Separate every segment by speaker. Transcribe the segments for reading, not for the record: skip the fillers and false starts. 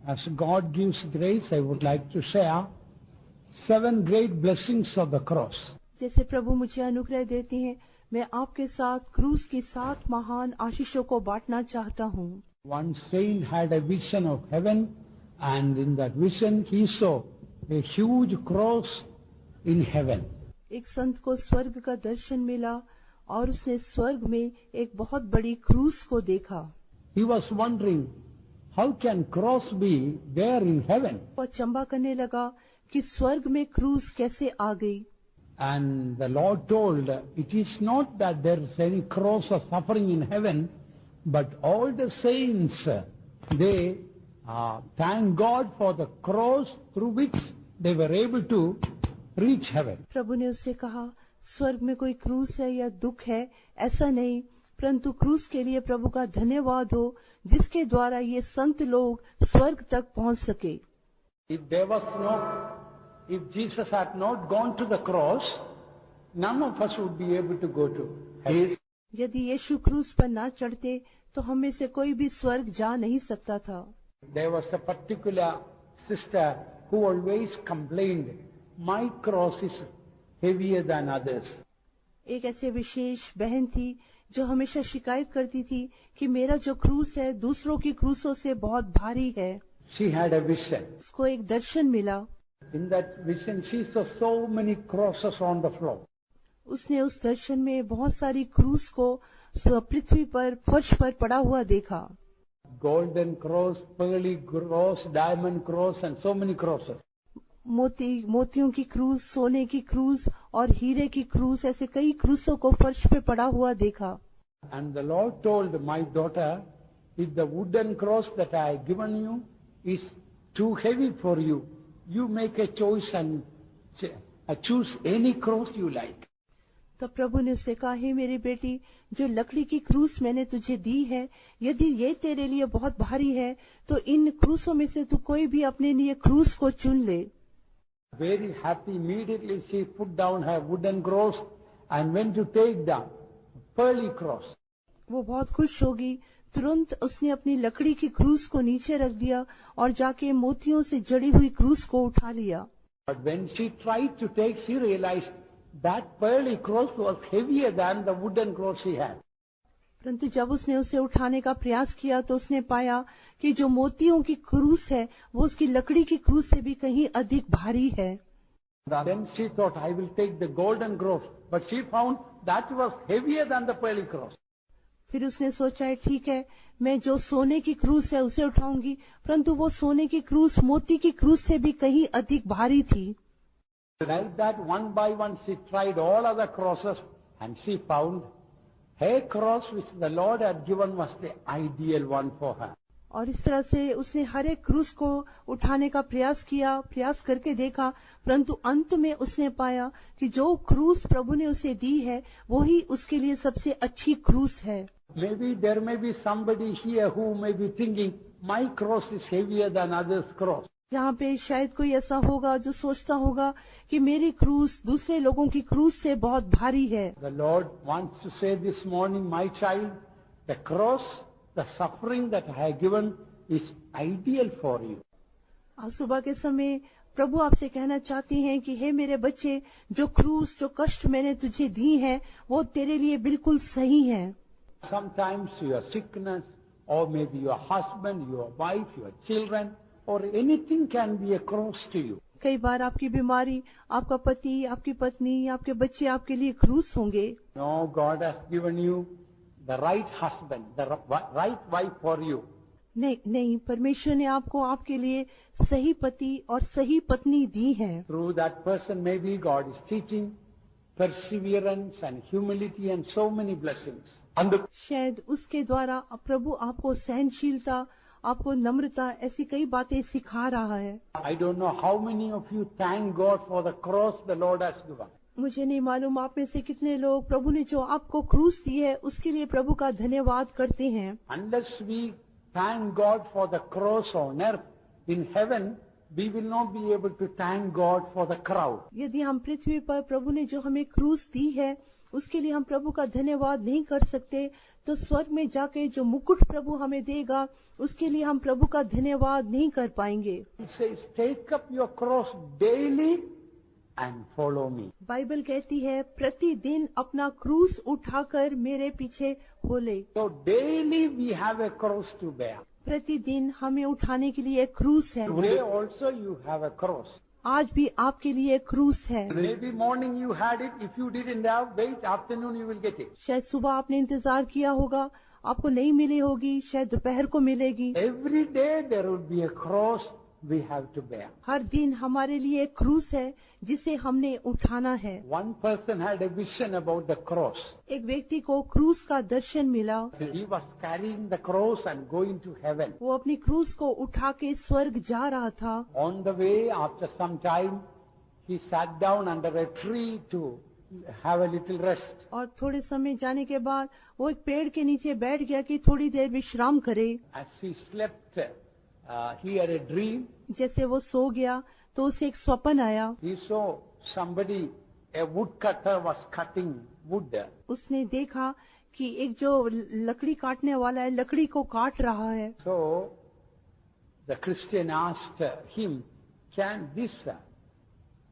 Speaker 1: As God gives grace, I would like to share 7 great blessings of the cross.
Speaker 2: जैसे प्रभु मुझे अनुग्रह देते हैं, मैं आपके साथ क्रूस की 7 महान आशीषों को बांटना चाहता हूँ।
Speaker 1: One saint had a vision of heaven, and in that vision he saw a huge cross in heaven.
Speaker 2: एक संत को स्वर्ग का दर्शन मिला और उसने स्वर्ग में एक बहुत बड़ी क्रूस को देखा।
Speaker 1: He was wondering, how can cross be there in heaven?
Speaker 2: वह चंबा करने लगा कि स्वर्ग में क्रूस कैसे आ गई।
Speaker 1: And the Lord told, it is not that there is any cross or suffering in heaven, but all the saints, they thank God for the cross through which they were able to reach heaven.
Speaker 2: प्रभु ने उससे कहा, स्वर्ग में कोई क्रूस है या दुख है, ऐसा नहीं, परंतु क्रूस के लिए प्रभु का धन्यवाद हो, जिसके द्वारा ये संत लोग स्वर्ग तक पहुंच सके।
Speaker 1: If Jesus had not gone to the cross, none of us would be able to go to heaven.
Speaker 2: यदि यीशु क्रूस पर ना चढ़ते तो हम में से कोई भी स्वर्ग जा नहीं सकता था।
Speaker 1: There was a particular sister who always complained, my cross is heavier than others.
Speaker 2: एक ऐसे विशेष बहन थी जो हमेशा शिकायत करती थी कि मेरा जो क्रूस है दूसरों की क्रूसों से बहुत भारी है।
Speaker 1: She had a vision.
Speaker 2: उसको एक दर्शन मिला।
Speaker 1: In that vision, she saw so many crosses on the floor.
Speaker 2: उसने उस दर्शन में बहुत सारी क्रूस को पृथ्वी पर फर्श पर पड़ा हुआ देखा।
Speaker 1: Golden cross, pearly cross, diamond cross, and so many crosses.
Speaker 2: मोतियों की क्रूस, सोने की क्रूस और हीरे की क्रूस, ऐसे कई क्रूसों को फर्श पे पड़ा हुआ देखा।
Speaker 1: And the Lord told my daughter, if the wooden cross that I have given you is too heavy for you, you make a choice and choose any cross you like.
Speaker 2: तो प्रभु ने उससे कहा, हे मेरी बेटी, जो लकड़ी की क्रूस मैंने तुझे दी है, यदि ये तेरे लिए बहुत भारी है तो इन क्रूसों में से तू कोई भी अपने लिए क्रूस को चुन ले।
Speaker 1: Very happy, immediately she put down her wooden cross and went to take the pearly cross.
Speaker 2: वो बहुत खुश होगी, तुरंत उसने अपनी लकड़ी की क्रूस को नीचे रख दिया और जाके मोतियों से जड़ी हुई क्रूस को उठा लिया।
Speaker 1: But when she tried to take, she realized that pearly cross was heavier than the wooden cross she had.
Speaker 2: परंतु जब उसने उसे उठाने का प्रयास किया तो उसने पाया कि जो मोतियों की क्रूस है वो उसकी लकड़ी की क्रूस से भी कहीं अधिक भारी है।
Speaker 1: Then she thought, I will take the golden cross, but she found that was heavier than the pearly cross.
Speaker 2: फिर उसने सोचा है, ठीक है, मैं जो सोने की क्रूस है उसे उठाऊंगी, परंतु वो सोने की क्रूस मोती की क्रूस से भी कहीं अधिक भारी थी।
Speaker 1: Like that, one by one, she tried all other crosses, and she found her cross which the Lord had given was the ideal one for her.
Speaker 2: और इस तरह से उसने हर एक क्रूस को उठाने का प्रयास करके देखा, परंतु अंत में उसने पाया कि जो क्रूस प्रभु ने उसे दी है वही उसके लिए सबसे अच्छी क्रूस है।
Speaker 1: Maybe there may be somebody here who may be thinking, my cross is heavier than others' cross.
Speaker 2: यहाँ पे शायद कोई ऐसा होगा जो सोचता होगा कि मेरी क्रूस दूसरे लोगों की क्रूस से बहुत भारी है।
Speaker 1: The Lord wants to say this morning, my child, the cross, the suffering that I have given is ideal for you.
Speaker 2: आज सुबह के समय प्रभु आपसे कहना चाहती हैं कि हे मेरे बच्चे, जो क्रूस, जो कष्ट मैंने तुझे दी है वो तेरे लिए बिल्कुल सही है।
Speaker 1: Sometimes your sickness, or maybe your husband, your wife, your children, or anything can be a cross to you.
Speaker 2: कई बार आपकी बीमारी, आपका पति, आपकी पत्नी, आपके बच्चे आपके लिए क्रूस होंगे।
Speaker 1: No, God has given you the right husband, the right wife for you.
Speaker 2: नहीं, परमेश्वर ने आपको आपके लिए सही पति और सही पत्नी दी है।
Speaker 1: Through that person, maybe God is teaching perseverance and humility and so many blessings.
Speaker 2: शायद उसके द्वारा प्रभु आपको सहनशीलता, आपको नम्रता, ऐसी कई बातें सिखा रहा है।
Speaker 1: I don't know how many of you thank God for the cross the Lord has given.
Speaker 2: मुझे नहीं मालूम आप में से कितने लोग प्रभु ने जो आपको क्रूस दी है उसके लिए प्रभु का धन्यवाद करते हैं।
Speaker 1: Unless we thank God for the cross on earth, in heaven, we will not be able to thank God for the crowd.
Speaker 2: यदि हम पृथ्वी पर प्रभु ने जो हमें क्रूस दी है उसके लिए हम प्रभु का धन्यवाद नहीं कर सकते, तो स्वर्ग में जाके जो मुकुट प्रभु हमें देगा, उसके लिए हम प्रभु का धन्यवाद नहीं कर पाएंगे।
Speaker 1: It says, take up your cross daily and follow me.
Speaker 2: Bible कहती है प्रतिदिन अपना क्रूस उठाकर मेरे पीछे हो ले।
Speaker 1: So daily we have a cross to bear.
Speaker 2: प्रतिदिन हमें उठाने के लिए एक क्रूस है।
Speaker 1: Today also you have a cross.
Speaker 2: आज भी आपके लिए एक क्रूस है।
Speaker 1: Maybe morning you had it. If you didn't have, wait, afternoon you will get it.
Speaker 2: शायद सुबह आपने इंतजार किया होगा, आपको नहीं मिली होगी, शायद दोपहर को मिलेगी।
Speaker 1: Every day there will be a cross we have to bear.
Speaker 2: हर दिन हमारे लिए एक क्रूस है जिसे हमने उठाना है।
Speaker 1: One person had a vision about the cross.
Speaker 2: एक व्यक्ति को क्रूस का दर्शन मिला।
Speaker 1: He was carrying the cross and going to heaven.
Speaker 2: वो अपनी क्रूस को उठा के स्वर्ग जा रहा था।
Speaker 1: On the way, after some time, he sat down under a tree to have a little rest.
Speaker 2: और थोड़े समय जाने के बाद वो एक पेड़ के नीचे बैठ गया कि थोड़ी देर विश्राम करे।
Speaker 1: As he slept, he had a dream.
Speaker 2: जैसे वो सो गया तो उसे एक स्वप्न आया।
Speaker 1: He saw somebody, a woodcutter was cutting wood.
Speaker 2: उसने देखा कि एक जो लकड़ी काटने वाला है लकड़ी को काट रहा है।
Speaker 1: So the Christian asked him, can this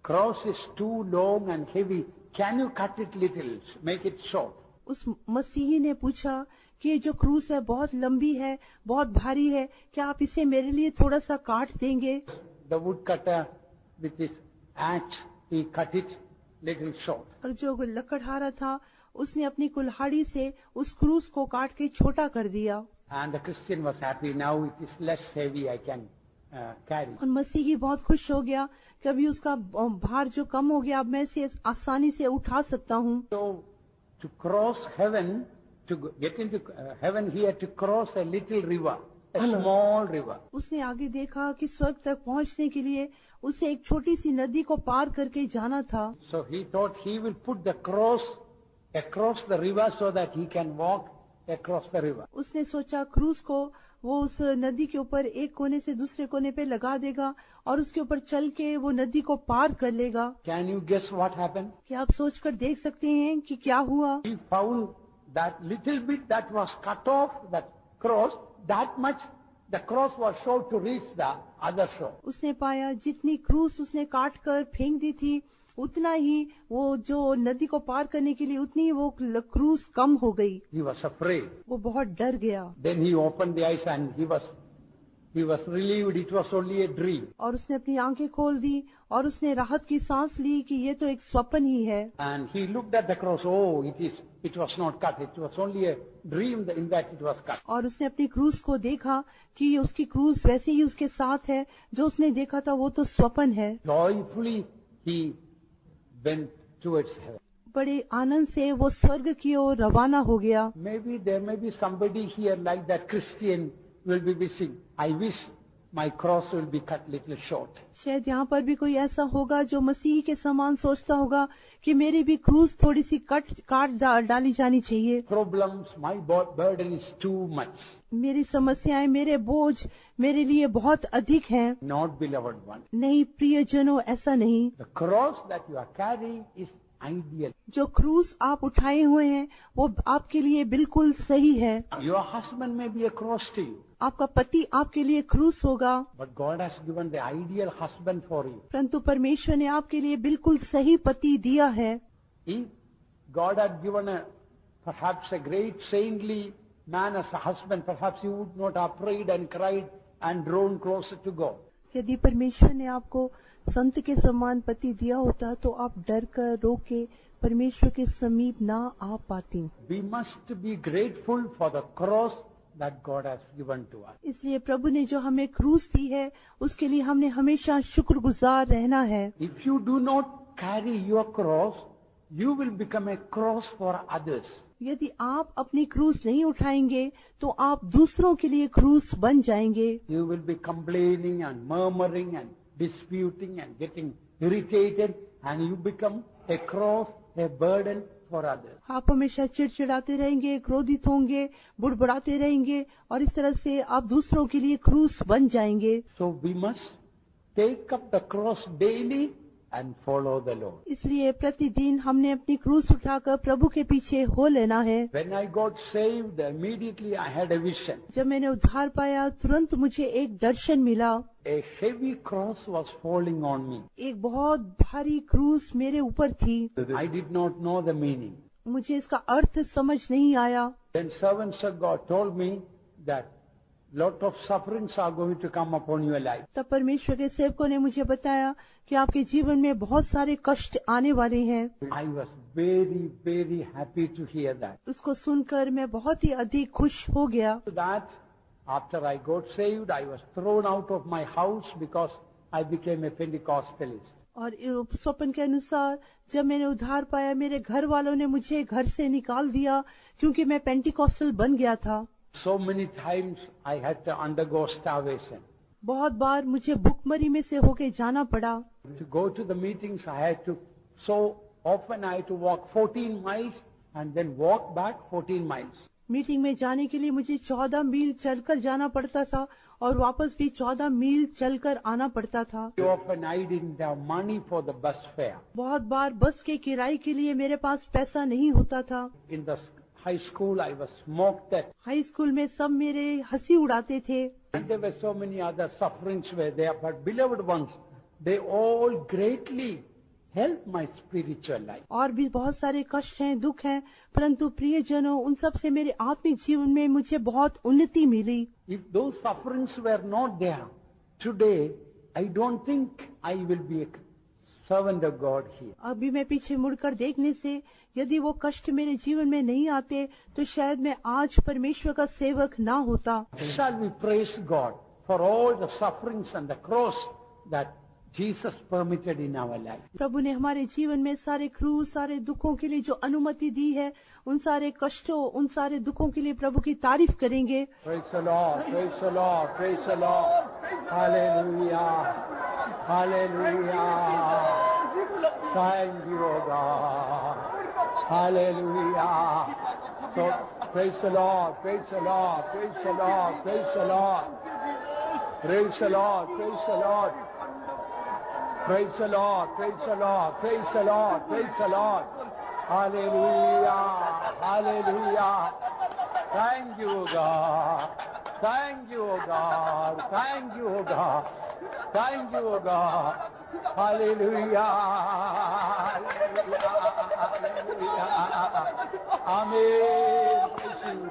Speaker 1: cross is too long and heavy, can you cut it little, make it short?
Speaker 2: उस मसीही ने पूछा कि ये जो क्रूस है बहुत लंबी है, बहुत भारी है, क्या आप इसे मेरे लिए थोड़ा सा काट देंगे?
Speaker 1: The woodcutter with his axe, he cut it little short.
Speaker 2: और जो लकड़हारा था उसने अपनी कुल्हाड़ी से उस क्रूस को काट के छोटा कर दिया।
Speaker 1: And the Christian was happy, now it is less heavy, I can carry.
Speaker 2: और मसीही बहुत खुश हो गया कि अभी उसका भार जो कम हो गया, अब मैं इसे आसानी से उठा सकता हूँ।
Speaker 1: So to cross heaven, to get into heaven, he had to cross a little river, a small river.
Speaker 2: उसने आगे देखा कि स्वर्ग तक पहुँचने के लिए उसे एक छोटी सी नदी को पार करके जाना था।
Speaker 1: So he thought he will put the cross across the river so that he can walk across the river.
Speaker 2: उसने सोचा क्रूस को वो उस नदी के ऊपर एक कोने से दूसरे कोने पे लगा देगा और उसके ऊपर चल के वो नदी को पार कर लेगा।
Speaker 1: Can you guess what happened?
Speaker 2: क्या आप सोचकर देख सकते हैं कि क्या हुआ?
Speaker 1: He found that little bit that was cut off, that cross, that much the cross was short to reach the other shore.
Speaker 2: उसने पाया जितनी क्रूस उसने काट कर फेंक दी थी उतना ही वो जो नदी को पार करने के लिए उतनी ही वो क्रूस कम हो गई।
Speaker 1: He was afraid.
Speaker 2: वो बहुत डर गया।
Speaker 1: Then he opened the eyes and he was relieved. It was only a dream.
Speaker 2: और उसने अपनी आंखें खोल दी और उसने राहत की सांस ली कि ये तो एक स्वप्न ही है।
Speaker 1: And he looked at the cross. Oh, it was not cut. It was only a dream in that it was cut.
Speaker 2: और उसने अपनी क्रूस को देखा कि उसकी क्रूस वैसे ही उसके साथ है, जो उसने देखा था वो तो स्वप्न है।
Speaker 1: Joyfully he went towards heaven.
Speaker 2: बड़े आनंद से वो स्वर्ग की ओर रवाना हो गया।
Speaker 1: Maybe there may be somebody here like that Christian will be wishing, I wish my cross will be cut little short.
Speaker 2: शायद यहाँ पर भी कोई ऐसा होगा जो मसीह के समान सोचता होगा कि मेरी भी क्रूस थोड़ी सी काट डाली जानी चाहिए।
Speaker 1: Problems, my burden is too much.
Speaker 2: मेरी समस्याएं, मेरे बोझ मेरे लिए बहुत अधिक हैं।
Speaker 1: Not beloved one.
Speaker 2: नहीं प्रियजनों, ऐसा नहीं।
Speaker 1: The cross that you are carrying is ideal.
Speaker 2: जो क्रूस आप उठाए हुए हैं वो आपके लिए बिल्कुल सही है।
Speaker 1: Your husband may be a cross to you.
Speaker 2: आपका पति आपके लिए क्रूस होगा,
Speaker 1: But God has given the ideal husband for you.
Speaker 2: परंतु परमेश्वर ने आपके लिए बिल्कुल सही पति दिया है।
Speaker 1: If God had given perhaps a great saintly man as a husband, perhaps you would not have prayed and cried and drawn closer to God.
Speaker 2: यदि परमेश्वर ने आपको संत के समान पति दिया होता तो आप डर कर रो के परमेश्वर के समीप ना आ पाती।
Speaker 1: We must be grateful for the cross that God has given to us.
Speaker 2: इसलिए प्रभु ने जो हमें क्रूस दी है उसके लिए हमने हमेशा शुक्रगुजार रहना है।
Speaker 1: If you do not carry your cross, you will become a cross for others.
Speaker 2: यदि आप अपनी क्रूस नहीं उठाएंगे तो आप दूसरों के लिए क्रूस बन जाएंगे।
Speaker 1: You will be complaining and murmuring and disputing and getting irritated, and you become a cross, a burden for others.
Speaker 2: आप हमेशा चिड़चिड़ाते रहेंगे, क्रोधित होंगे, बुड़बुड़ाते रहेंगे और इस तरह से आप दूसरों के लिए क्रूस बन जाएंगे।
Speaker 1: So we must take up the cross daily and follow the Lord.
Speaker 2: इसलिए प्रतिदिन हमने अपनी क्रूस उठाकर प्रभु के पीछे हो लेना है।
Speaker 1: When I got saved, immediately I had a vision.
Speaker 2: जब मैंने उद्धार पाया तुरंत मुझे एक दर्शन मिला।
Speaker 1: A heavy cross was falling on me.
Speaker 2: एक बहुत भारी क्रूस मेरे ऊपर थी।
Speaker 1: I did not know the meaning.
Speaker 2: मुझे इसका अर्थ समझ नहीं आया।
Speaker 1: Then servants of God told me that lot of sufferings are going to come upon your life.
Speaker 2: तब परमेश्वर के सेवकों ने मुझे बताया कि आपके जीवन में बहुत सारे कष्ट आने वाले हैं।
Speaker 1: I was very, very happy to hear that.
Speaker 2: उसको सुनकर मैं बहुत ही अधिक खुश हो गया।
Speaker 1: After that, after I got saved, I was thrown out of my house because I became a Pentecostalist.
Speaker 2: और स्वप्न के अनुसार जब मैंने उद्धार पाया मेरे घर वालों ने मुझे घर से निकाल दिया क्योंकि मैं पेंटिकॉस्टल बन गया था।
Speaker 1: So many times I had to undergo starvation.
Speaker 2: बहुत बार मुझे भूखमरी में से होके जाना पड़ा।
Speaker 1: To go to the meetings, I had to, so often I had to walk 14 miles and then walk back 14 miles.
Speaker 2: Meeting में जाने के लिए मुझे 14 मील चलकर जाना पड़ता था और वापस भी 14 मील चलकर आना पड़ता था।
Speaker 1: Too often I didn't have money for the bus fare.
Speaker 2: बहुत बार बस के किराए के लिए मेरे पास पैसा नहीं होता था।
Speaker 1: In the high school, I was mocked at.
Speaker 2: High school में सब मेरे हंसी उड़ाते थे।
Speaker 1: And there were so many other sufferings were there, but beloved ones, they all greatly helped my spiritual life.
Speaker 2: और भी बहुत सारे कष्ट हैं, दुख हैं, परंतु प्रियजनों उन सब से मेरे आत्मिक जीवन में मुझे बहुत उन्नति मिली।
Speaker 1: If those sufferings were not there, today, I don't think I will be a servant of God here.
Speaker 2: अभी मैं पीछे मुड़कर देखने से यदि वो कष्ट मेरे जीवन में नहीं आते तो शायद मैं आज परमेश्वर का सेवक ना होता।
Speaker 1: Shall we praise God for all the sufferings and the cross that Jesus permitted in our life?
Speaker 2: प्रभु ने हमारे जीवन में सारे क्रूस, सारे दुखों के लिए जो अनुमति दी है, उन सारे कष्टों, उन सारे दुखों के लिए प्रभु की तारीफ करेंगे।
Speaker 1: Praise the Lord, praise the Lord, praise the Lord. Hallelujah, hallelujah. Thank you, O God. Hallelujah. So, praise the Lord, praise the Lord, praise the Lord, praise the Lord. Praise the Lord, praise the Lord. Praise the Lord, praise the Lord, praise the Lord, praise the Lord. Hallelujah, hallelujah. Thank you, God. Thank you, God. Thank you, God. Thank you, God. Hallelujah. Hallelujah. Amen.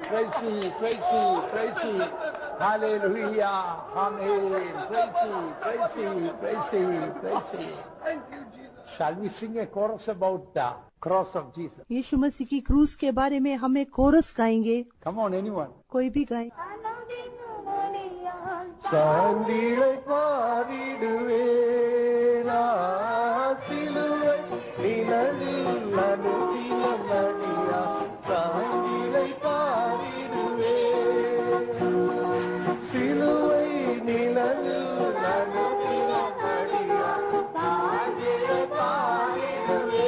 Speaker 1: Praise you, praise you, praise you. Hallelujah. Amen. Praise you, praise you, praise you, praise you. Thank you, Jesus. Shall we sing a chorus about the cross of Jesus?
Speaker 2: यीशु मसीह की क्रूस के बारे में हमें coarse गाएंगे।
Speaker 1: Come on, anyone.
Speaker 2: कोई भी गाए।
Speaker 1: சாந்திலை பாரிடுவேனா சிலுவை நிழலில் நடுத்தின நடியா சாந்திலை பாரிடுவே சிலுவை நிழலில் நடுத்தின நடியா சாந்திலை பாரிடுவே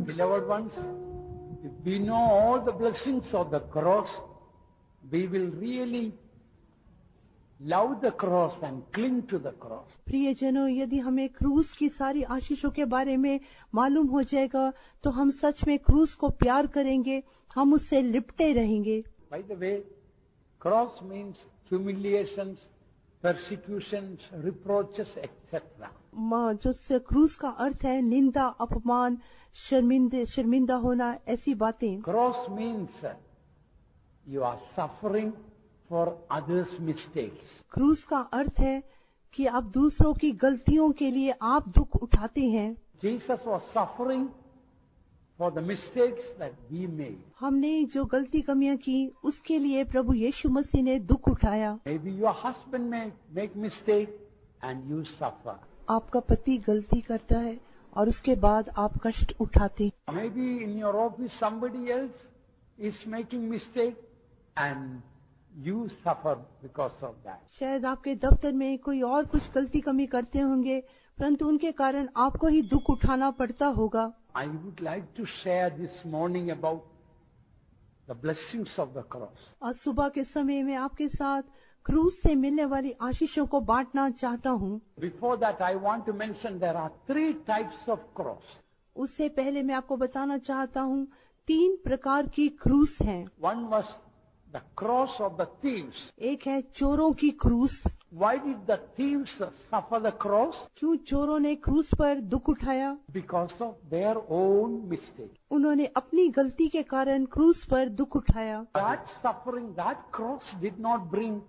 Speaker 1: Beloved ones, if we know all the blessings of the cross, we will really love the cross and cling to the cross.
Speaker 2: प्रियजनों, यदि हमें क्रूस की सारी आशीषों के बारे में मालूम हो जाएगा तो हम सच में क्रूस को प्यार करेंगे, हम उससे लिपटे रहेंगे।
Speaker 1: By the way, cross means humiliations, persecutions, reproaches, etc.
Speaker 2: जो क्रूस का अर्थ है निंदा, अपमान, शर्मिंदा होना, ऐसी बातें।
Speaker 1: Cross means you are suffering for others' mistakes.
Speaker 2: क्रूस का अर्थ है कि आप दूसरों की गलतियों के लिए आप दुख उठाते हैं।
Speaker 1: Jesus was suffering for the mistakes that we made.
Speaker 2: हमने जो गलती कमियां की उसके लिए प्रभु यीशु मसीह ने दुख उठाया।
Speaker 1: Maybe your husband may make mistake and you suffer.
Speaker 2: आपका पति गलती करता है और उसके बाद आप कष्ट उठाते।
Speaker 1: Maybe in your office somebody else is making mistake and you suffer because of that.
Speaker 2: शायद आपके दफ्तर में कोई और कुछ गलती कमी करते होंगे, परंतु उनके कारण आपको ही दुख उठाना पड़ता होगा।
Speaker 1: I would like to share this morning about the blessings of the cross.
Speaker 2: आज सुबह के समय में आपके साथ क्रूस से मिलने वाली आशीषों को बांटना चाहता हूँ।
Speaker 1: Before that, I want to mention there are 3 types of cross.
Speaker 2: उससे पहले मैं आपको बताना चाहता हूँ 3 प्रकार की क्रूस हैं।
Speaker 1: One was the cross of the thieves.
Speaker 2: एक है चोरों की क्रूस।
Speaker 1: Why did the thieves suffer the cross?
Speaker 2: क्यों चोरों ने क्रूस पर दुख उठाया?
Speaker 1: Because of their own mistake.
Speaker 2: उन्होंने अपनी गलती के कारण क्रूस पर दुख उठाया।
Speaker 1: That suffering, that cross did not bring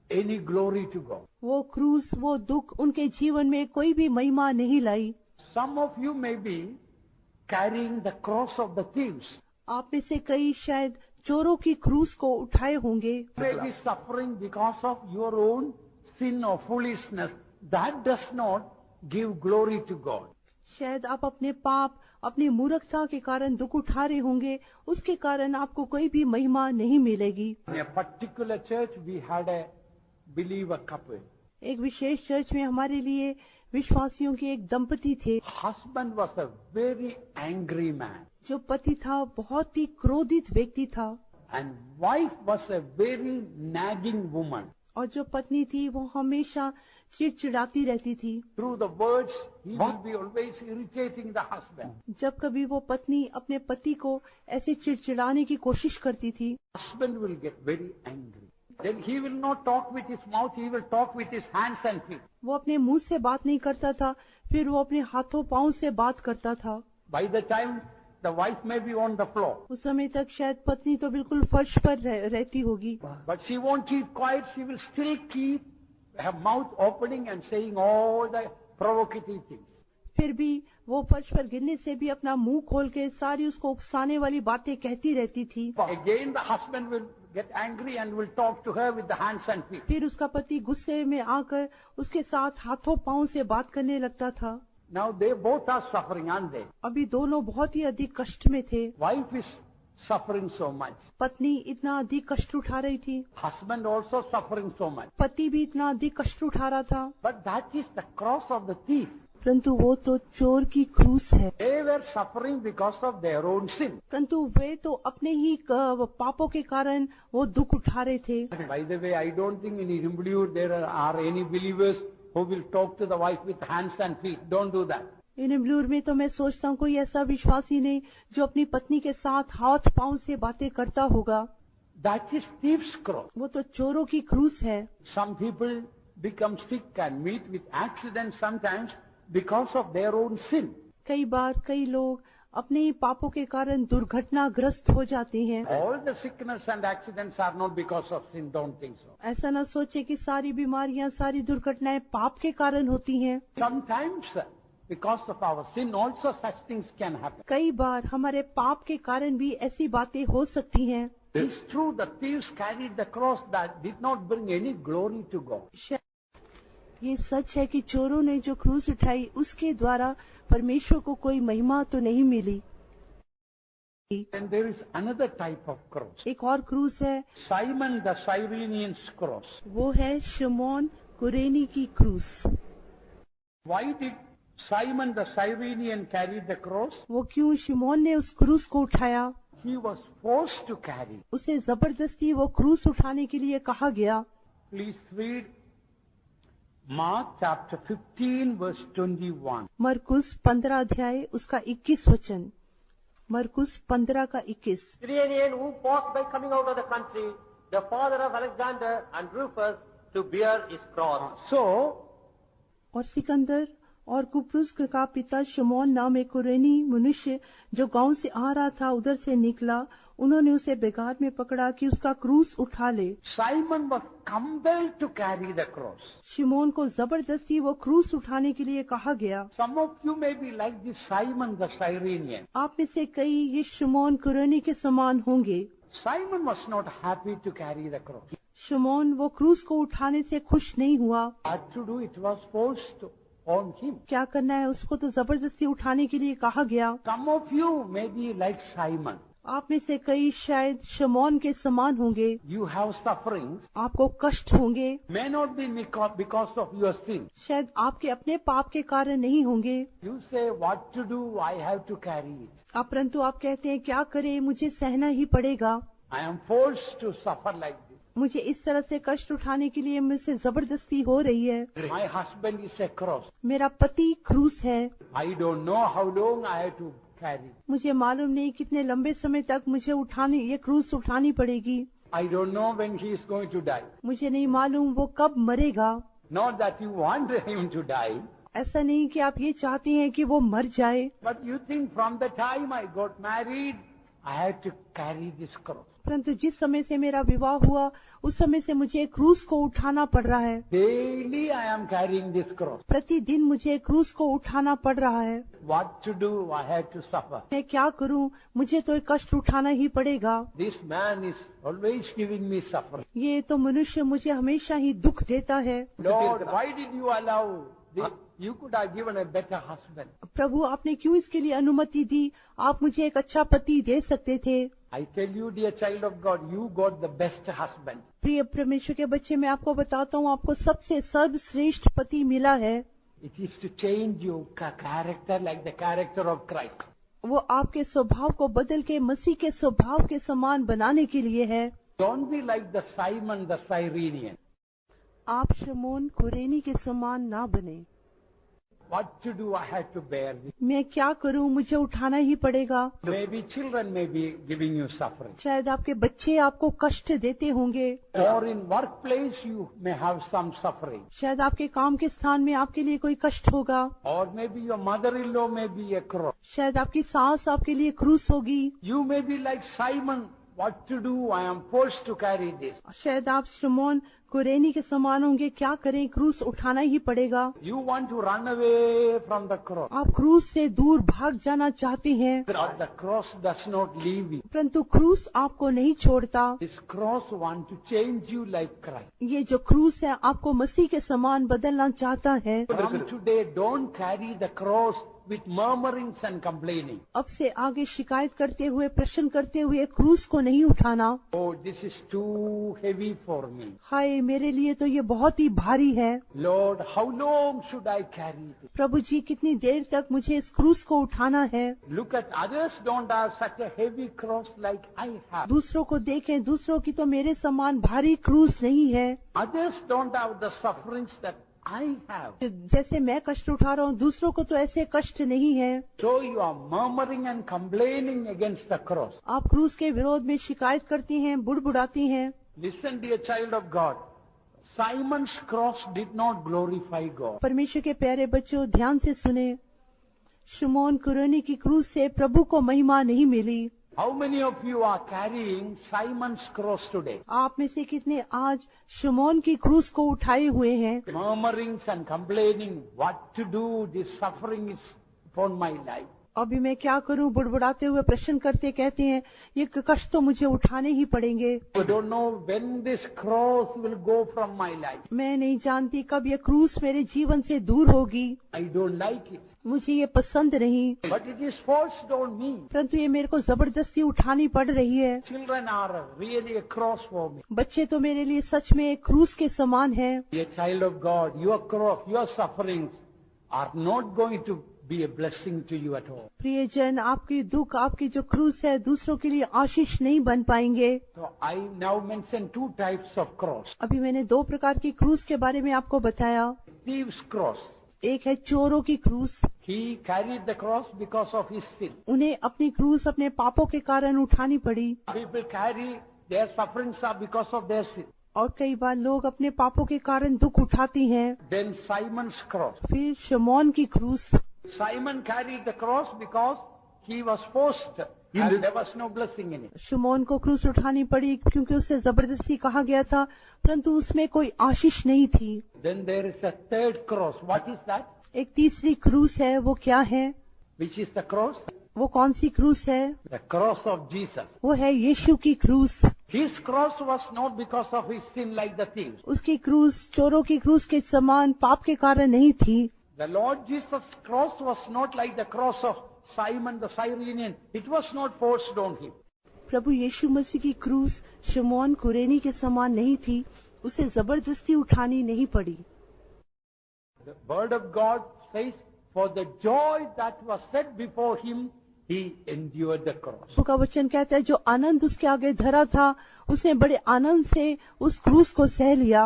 Speaker 1: any glory to God.
Speaker 2: वो क्रूस, वो दुख उनके जीवन में कोई भी महिमा नहीं लाई।
Speaker 1: Some of you may be carrying the cross of the thieves.
Speaker 2: आप में से कई शायद चोरों की क्रूस को उठाए होंगे।
Speaker 1: You may be suffering because of your own sin or foolishness. That does not give glory to God.
Speaker 2: शायद आप अपने पाप, अपनी मूर्खता के कारण दुख उठा रहे होंगे, उसके कारण आपको कोई भी महिमा नहीं मिलेगी।
Speaker 1: In a particular church, we had a believer couple.
Speaker 2: एक विशेष चर्च में हमारे लिए विश्वासियों के एक दंपति थे।
Speaker 1: Husband was a very angry man.
Speaker 2: जो पति था बहुत ही क्रोधित व्यक्ति था,
Speaker 1: And wife was a very nagging woman.
Speaker 2: और जो पत्नी थी वो हमेशा चिड़चिड़ाती रहती थी।
Speaker 1: Through the words, he will be always irritating the husband.
Speaker 2: जब कभी वो पत्नी अपने पति को ऐसे चिड़चिड़ाने की कोशिश करती थी,
Speaker 1: Husband will get very angry. Then he will not talk with his mouth, he will talk with his hands and feet.
Speaker 2: वो अपने मुंह से बात नहीं करता था, फिर वो अपने हाथों पांव से बात करता था।
Speaker 1: By the time the wife may be on the floor,
Speaker 2: उस समय तक शायद पत्नी तो बिल्कुल फर्श पर रहती होगी,
Speaker 1: but she won't keep quiet, she will still keep her mouth opening and saying all the provocative things.
Speaker 2: फिर भी वो फर्श पर गिरने से भी अपना मुंह खोल के सारी उसको उकसाने वाली बातें कहती रहती थी।
Speaker 1: Again the husband will get angry and will talk to her with the hands and feet.
Speaker 2: फिर उसका पति गुस्से में आकर उसके साथ हाथों पांव से बात करने लगता था।
Speaker 1: Now they both are suffering, aren't they?
Speaker 2: अभी दोनों बहुत ही अधिक कष्ट में थे।
Speaker 1: Wife is suffering so much.
Speaker 2: पत्नी इतना अधिक कष्ट उठा रही थी,
Speaker 1: Husband also suffering so much.
Speaker 2: पति भी इतना अधिक कष्ट उठा रहा था।
Speaker 1: But that is the cross of the thief.
Speaker 2: परंतु वो तो चोर की क्रूस है।
Speaker 1: They were suffering because of their own sin.
Speaker 2: परंतु वे तो अपने ही पापों के कारण वो दुख उठा रहे थे।
Speaker 1: By the way, I don't think in Irumblur there are any believers who will talk to the wife with hands and feet. Don't do that.
Speaker 2: इरम्बलूर में तो मैं सोचता हूँ कोई ऐसा विश्वासी नहीं जो अपनी पत्नी के साथ हाथ पांव से बातें करता होगा।
Speaker 1: That is thief's cross.
Speaker 2: वो तो चोरों की क्रूस है।
Speaker 1: Some people become sick and meet with accidents sometimes because of their own sin.
Speaker 2: कई बार कई लोग अपने ही पापों के कारण दुर्घटनाग्रस्त हो जाते हैं।
Speaker 1: All the sickness and accidents are not because of sin. Don't think so.
Speaker 2: ऐसा ना सोचे कि सारी बीमारियां, सारी दुर्घटनाएं पाप के कारण होती हैं।
Speaker 1: Sometimes because of our sin also such things can happen.
Speaker 2: कई बार हमारे पाप के कारण भी ऐसी बातें हो सकती हैं।
Speaker 1: It's true the thieves carried the cross that did not bring any glory to God.
Speaker 2: ये सच है कि चोरों ने जो क्रूस उठाई उसके द्वारा परमेश्वर को कोई महिमा तो नहीं मिली।
Speaker 1: And there is another type of cross.
Speaker 2: एक और क्रूस है,
Speaker 1: Simon the Cyrenian's cross.
Speaker 2: वो है शिमोन कुरेनी की क्रूस।
Speaker 1: Why did Simon the Cyrenian carry the cross?
Speaker 2: वो क्यों शिमोन ने उस क्रूस को उठाया?
Speaker 1: He was forced to carry.
Speaker 2: उसे जबरदस्ती वो क्रूस उठाने के लिए कहा गया।
Speaker 1: Please read Mark chapter 15 verse 21.
Speaker 2: मरकुस 15 अध्याय उसका 21 वचन। मरकुस 15 का 21।
Speaker 3: Cyrenian who passed by coming out of the country, the father of Alexander and Rufus, to bear his cross.
Speaker 1: So,
Speaker 2: और सिकंदर और कुप्रुस का पिता शिमोन नाम एक कुरेनी मनुष्य जो गांव से आ रहा था उधर से निकला, उन्होंने उसे बेगार में पकड़ा कि उसका क्रूस उठा ले।
Speaker 1: Simon was compelled to carry the cross.
Speaker 2: शिमोन को जबरदस्ती वो क्रूस उठाने के लिए कहा गया।
Speaker 1: Some of you may be like this Simon the Cyrenian.
Speaker 2: आप में से कई ये शिमोन कुरेनी के समान होंगे।
Speaker 1: Simon was not happy to carry the cross.
Speaker 2: शिमोन वो क्रूस को उठाने से खुश नहीं हुआ।
Speaker 1: What to do? It was forced on him.
Speaker 2: क्या करना है, उसको तो जबरदस्ती उठाने के लिए कहा गया।
Speaker 1: Some of you may be like Simon.
Speaker 2: आप में से कई शायद शमौन के समान होंगे।
Speaker 1: You have sufferings,
Speaker 2: आपको कष्ट होंगे,
Speaker 1: may not be because of your sin.
Speaker 2: शायद आपके अपने पाप के कारण नहीं होंगे।
Speaker 1: You say, what to do? I have to carry it.
Speaker 2: परंतु आप कहते हैं क्या करें, मुझे सहना ही पड़ेगा।
Speaker 1: I am forced to suffer like this.
Speaker 2: मुझे इस तरह से कष्ट उठाने के लिए मुझसे जबरदस्ती हो रही है।
Speaker 1: My husband is a cross.
Speaker 2: मेरा पति क्रूस है।
Speaker 1: I don't know how long I have to carry.
Speaker 2: मुझे मालूम नहीं कितने लंबे समय तक मुझे ये क्रूस उठानी पड़ेगी।
Speaker 1: I don't know when he is going to die.
Speaker 2: मुझे नहीं मालूम वो कब मरेगा।
Speaker 1: Not that you want him to die,
Speaker 2: ऐसा नहीं कि आप ये चाहते हैं कि वो मर जाए,
Speaker 1: but you think from the time I got married, I have to carry this cross.
Speaker 2: परंतु जिस समय से मेरा विवाह हुआ उस समय से मुझे क्रूस को उठाना पड़ रहा है।
Speaker 1: Daily I am carrying this cross.
Speaker 2: प्रतिदिन मुझे क्रूस को उठाना पड़ रहा है।
Speaker 1: What to do? I have to suffer.
Speaker 2: मैं क्या करूं, मुझे तो कष्ट उठाना ही पड़ेगा।
Speaker 1: This man is always giving me suffering.
Speaker 2: ये तो मनुष्य मुझे हमेशा ही दुख देता है।
Speaker 1: Lord, why did you allow this? You could have given a better husband.
Speaker 2: प्रभु, आपने क्यों इसके लिए अनुमति दी? आप मुझे एक अच्छा पति दे सकते थे।
Speaker 1: I tell you, dear child of God, you got the best husband.
Speaker 2: प्रिय परमेश्वर के बच्चे, मैं आपको बताता हूँ, आपको सबसे सर्वश्रेष्ठ पति मिला है।
Speaker 1: It is to change your character like the character of Christ.
Speaker 2: वो आपके स्वभाव को बदल के मसीह के स्वभाव के समान बनाने के लिए है।
Speaker 1: Don't be like the Simon the Cyrenian.
Speaker 2: आप शमौन कुरेनी के समान ना बने।
Speaker 1: What to do? I have to bear this.
Speaker 2: मैं क्या करूं, मुझे उठाना ही पड़ेगा।
Speaker 1: Maybe children may be giving you suffering.
Speaker 2: शायद आपके बच्चे आपको कष्ट देते होंगे,
Speaker 1: Or in workplace you may have some suffering.
Speaker 2: शायद आपके काम के स्थान में आपके लिए कोई कष्ट होगा,
Speaker 1: Or maybe your mother-in-law may be a cross.
Speaker 2: शायद आपकी सास आपके लिए क्रूस होगी,
Speaker 1: You may be like Simon. What to do? I am forced to carry this.
Speaker 2: शायद आप शमौन कुरेनी के समान होंगे। क्या करें, क्रूस उठाना ही पड़ेगा।
Speaker 1: You want to run away from the cross.
Speaker 2: आप क्रूस से दूर भाग जाना चाहते हैं,
Speaker 1: But the cross does not leave you.
Speaker 2: परंतु क्रूस आपको नहीं छोड़ता।
Speaker 1: This cross wants to change you like Christ.
Speaker 2: ये जो क्रूस है आपको मसीह के समान बदलना चाहता है।
Speaker 1: From today, don't carry the cross with murmurings and complaining.
Speaker 2: अब से आगे शिकायत करते हुए, प्रश्न करते हुए क्रूस को नहीं उठाना।
Speaker 1: Oh, this is too heavy for me.
Speaker 2: हाय, मेरे लिए तो ये बहुत ही भारी है।
Speaker 1: Lord, how long should I carry this?
Speaker 2: प्रभु जी, कितनी देर तक मुझे इस क्रूस को उठाना है।
Speaker 1: Look at others don't have such a heavy cross like I have.
Speaker 2: दूसरों को देखें, दूसरों की तो मेरे समान भारी क्रूस नहीं है।
Speaker 1: Others don't have the sufferings that I have.
Speaker 2: जैसे मैं कष्ट उठा रहा हूँ, दूसरों को तो ऐसे कष्ट नहीं है।
Speaker 1: So you are murmuring and complaining against the cross.
Speaker 2: आप क्रूस के विरोध में शिकायत करती हैं, बुड़बुड़ाती हैं।
Speaker 1: Listen, dear child of God. Simon's cross did not glorify God.
Speaker 2: परमेश्वर के प्यारे बच्चों, ध्यान से सुने। शमौन कुरेनी की क्रूस से प्रभु को महिमा नहीं मिली।
Speaker 1: How many of you are carrying Simon's cross today?
Speaker 2: आप में से कितने आज शमौन की क्रूस को उठाए हुए हैं?
Speaker 1: Murmurings and complaining, what to do, this suffering is upon my life.
Speaker 2: अभी मैं क्या करूं, बुड़बुड़ाते हुए प्रश्न करते कहते हैं, ये कष्ट तो मुझे उठाने ही पड़ेंगे।
Speaker 1: I don't know when this cross will go from my life.
Speaker 2: मैं नहीं जानती कब ये क्रूस मेरे जीवन से दूर होगी।
Speaker 1: I don't like it.
Speaker 2: मुझे ये पसंद नहीं,
Speaker 1: But it is forced on me.
Speaker 2: परंतु ये मेरे को जबरदस्ती उठानी पड़ रही है।
Speaker 1: Children are really a cross for me.
Speaker 2: बच्चे तो मेरे लिए सच में एक क्रूस के समान है।
Speaker 1: Dear child of God, your cross, your sufferings are not going to be a blessing to you at all.
Speaker 2: प्रियजन, आपकी दुख, आपकी जो क्रूस है, दूसरों के लिए आशीष नहीं बन पाएंगे।
Speaker 1: So I now mention two types of cross.
Speaker 2: अभी मैंने दो प्रकार की क्रूस के बारे में आपको बताया।
Speaker 1: Thief's cross.
Speaker 2: एक है चोरों की क्रूस।
Speaker 1: He carried the cross because of his sin.
Speaker 2: उन्हें अपनी क्रूस अपने पापों के कारण उठानी पड़ी।
Speaker 1: People carry their sufferings are because of their sin.
Speaker 2: और कई बार लोग अपने पापों के कारण दुख उठाती हैं।
Speaker 1: Then Simon's cross.
Speaker 2: फिर शमौन की क्रूस।
Speaker 1: Simon carried the cross because he was forced and there was no blessing in it.
Speaker 2: शमौन को क्रूस उठानी पड़ी क्योंकि उससे जबरदस्ती कहा गया था, परंतु उसमें कोई आशीष नहीं थी।
Speaker 1: Then there is a third cross. What is that?
Speaker 2: एक तीसरी क्रूस है, वो क्या है?
Speaker 1: Which is the cross?
Speaker 2: वो कौन सी क्रूस है?
Speaker 1: The cross of Jesus.
Speaker 2: वो है यीशु की क्रूस।
Speaker 1: His cross was not because of his sin like the thieves.
Speaker 2: उसकी क्रूस चोरों की क्रूस के समान पाप के कारण नहीं थी।
Speaker 1: The Lord Jesus' cross was not like the cross of Simon the Cyrenian. It was not forced on him.
Speaker 2: प्रभु यीशु मसीह की क्रूस शमौन कुरेनी के समान नहीं थी, उसे जबरदस्ती उठानी नहीं पड़ी।
Speaker 1: The word of God says, for the joy that was set before him, he endured the cross.
Speaker 2: प्रभु का वचन कहता है, जो आनंद उसके आगे धरा था, उसने बड़े आनंद से उस क्रूस को सह लिया।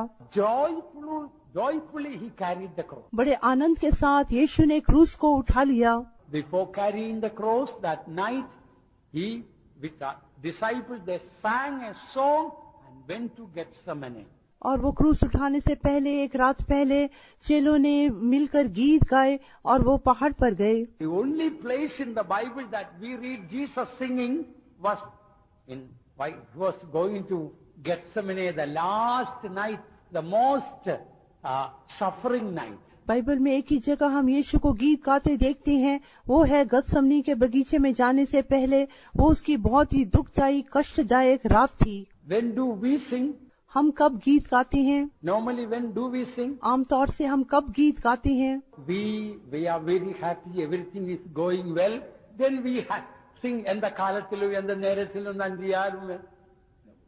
Speaker 1: Joyfully he carried the cross.
Speaker 2: बड़े आनंद के साथ यीशु ने क्रूस को उठा लिया।
Speaker 1: Before carrying the cross that night, he with the disciples they sang a song and went to Gethsemane.
Speaker 2: और वो क्रूस उठाने से पहले, एक रात पहले, चेलों ने मिलकर गीत गाए और वो पहाड़ पर गए।
Speaker 1: The only place in the Bible that we read Jesus singing was in why he was going to Gethsemane, the last night, the most suffering night.
Speaker 2: Bible में एक ही जगह हम यीशु को गीत गाते देखते हैं, वो है गतसमनी के बगीचे में जाने से पहले। वो उसकी बहुत ही दुखदायी, कष्टदायक रात थी।
Speaker 1: When do we sing?
Speaker 2: हम कब गीत गाते हैं?
Speaker 1: Normally when do we sing?
Speaker 2: आमतौर से हम कब गीत गाते हैं?
Speaker 1: We are very happy, everything is going well, then we sing and the kalatilu and the neratilu and the yarum.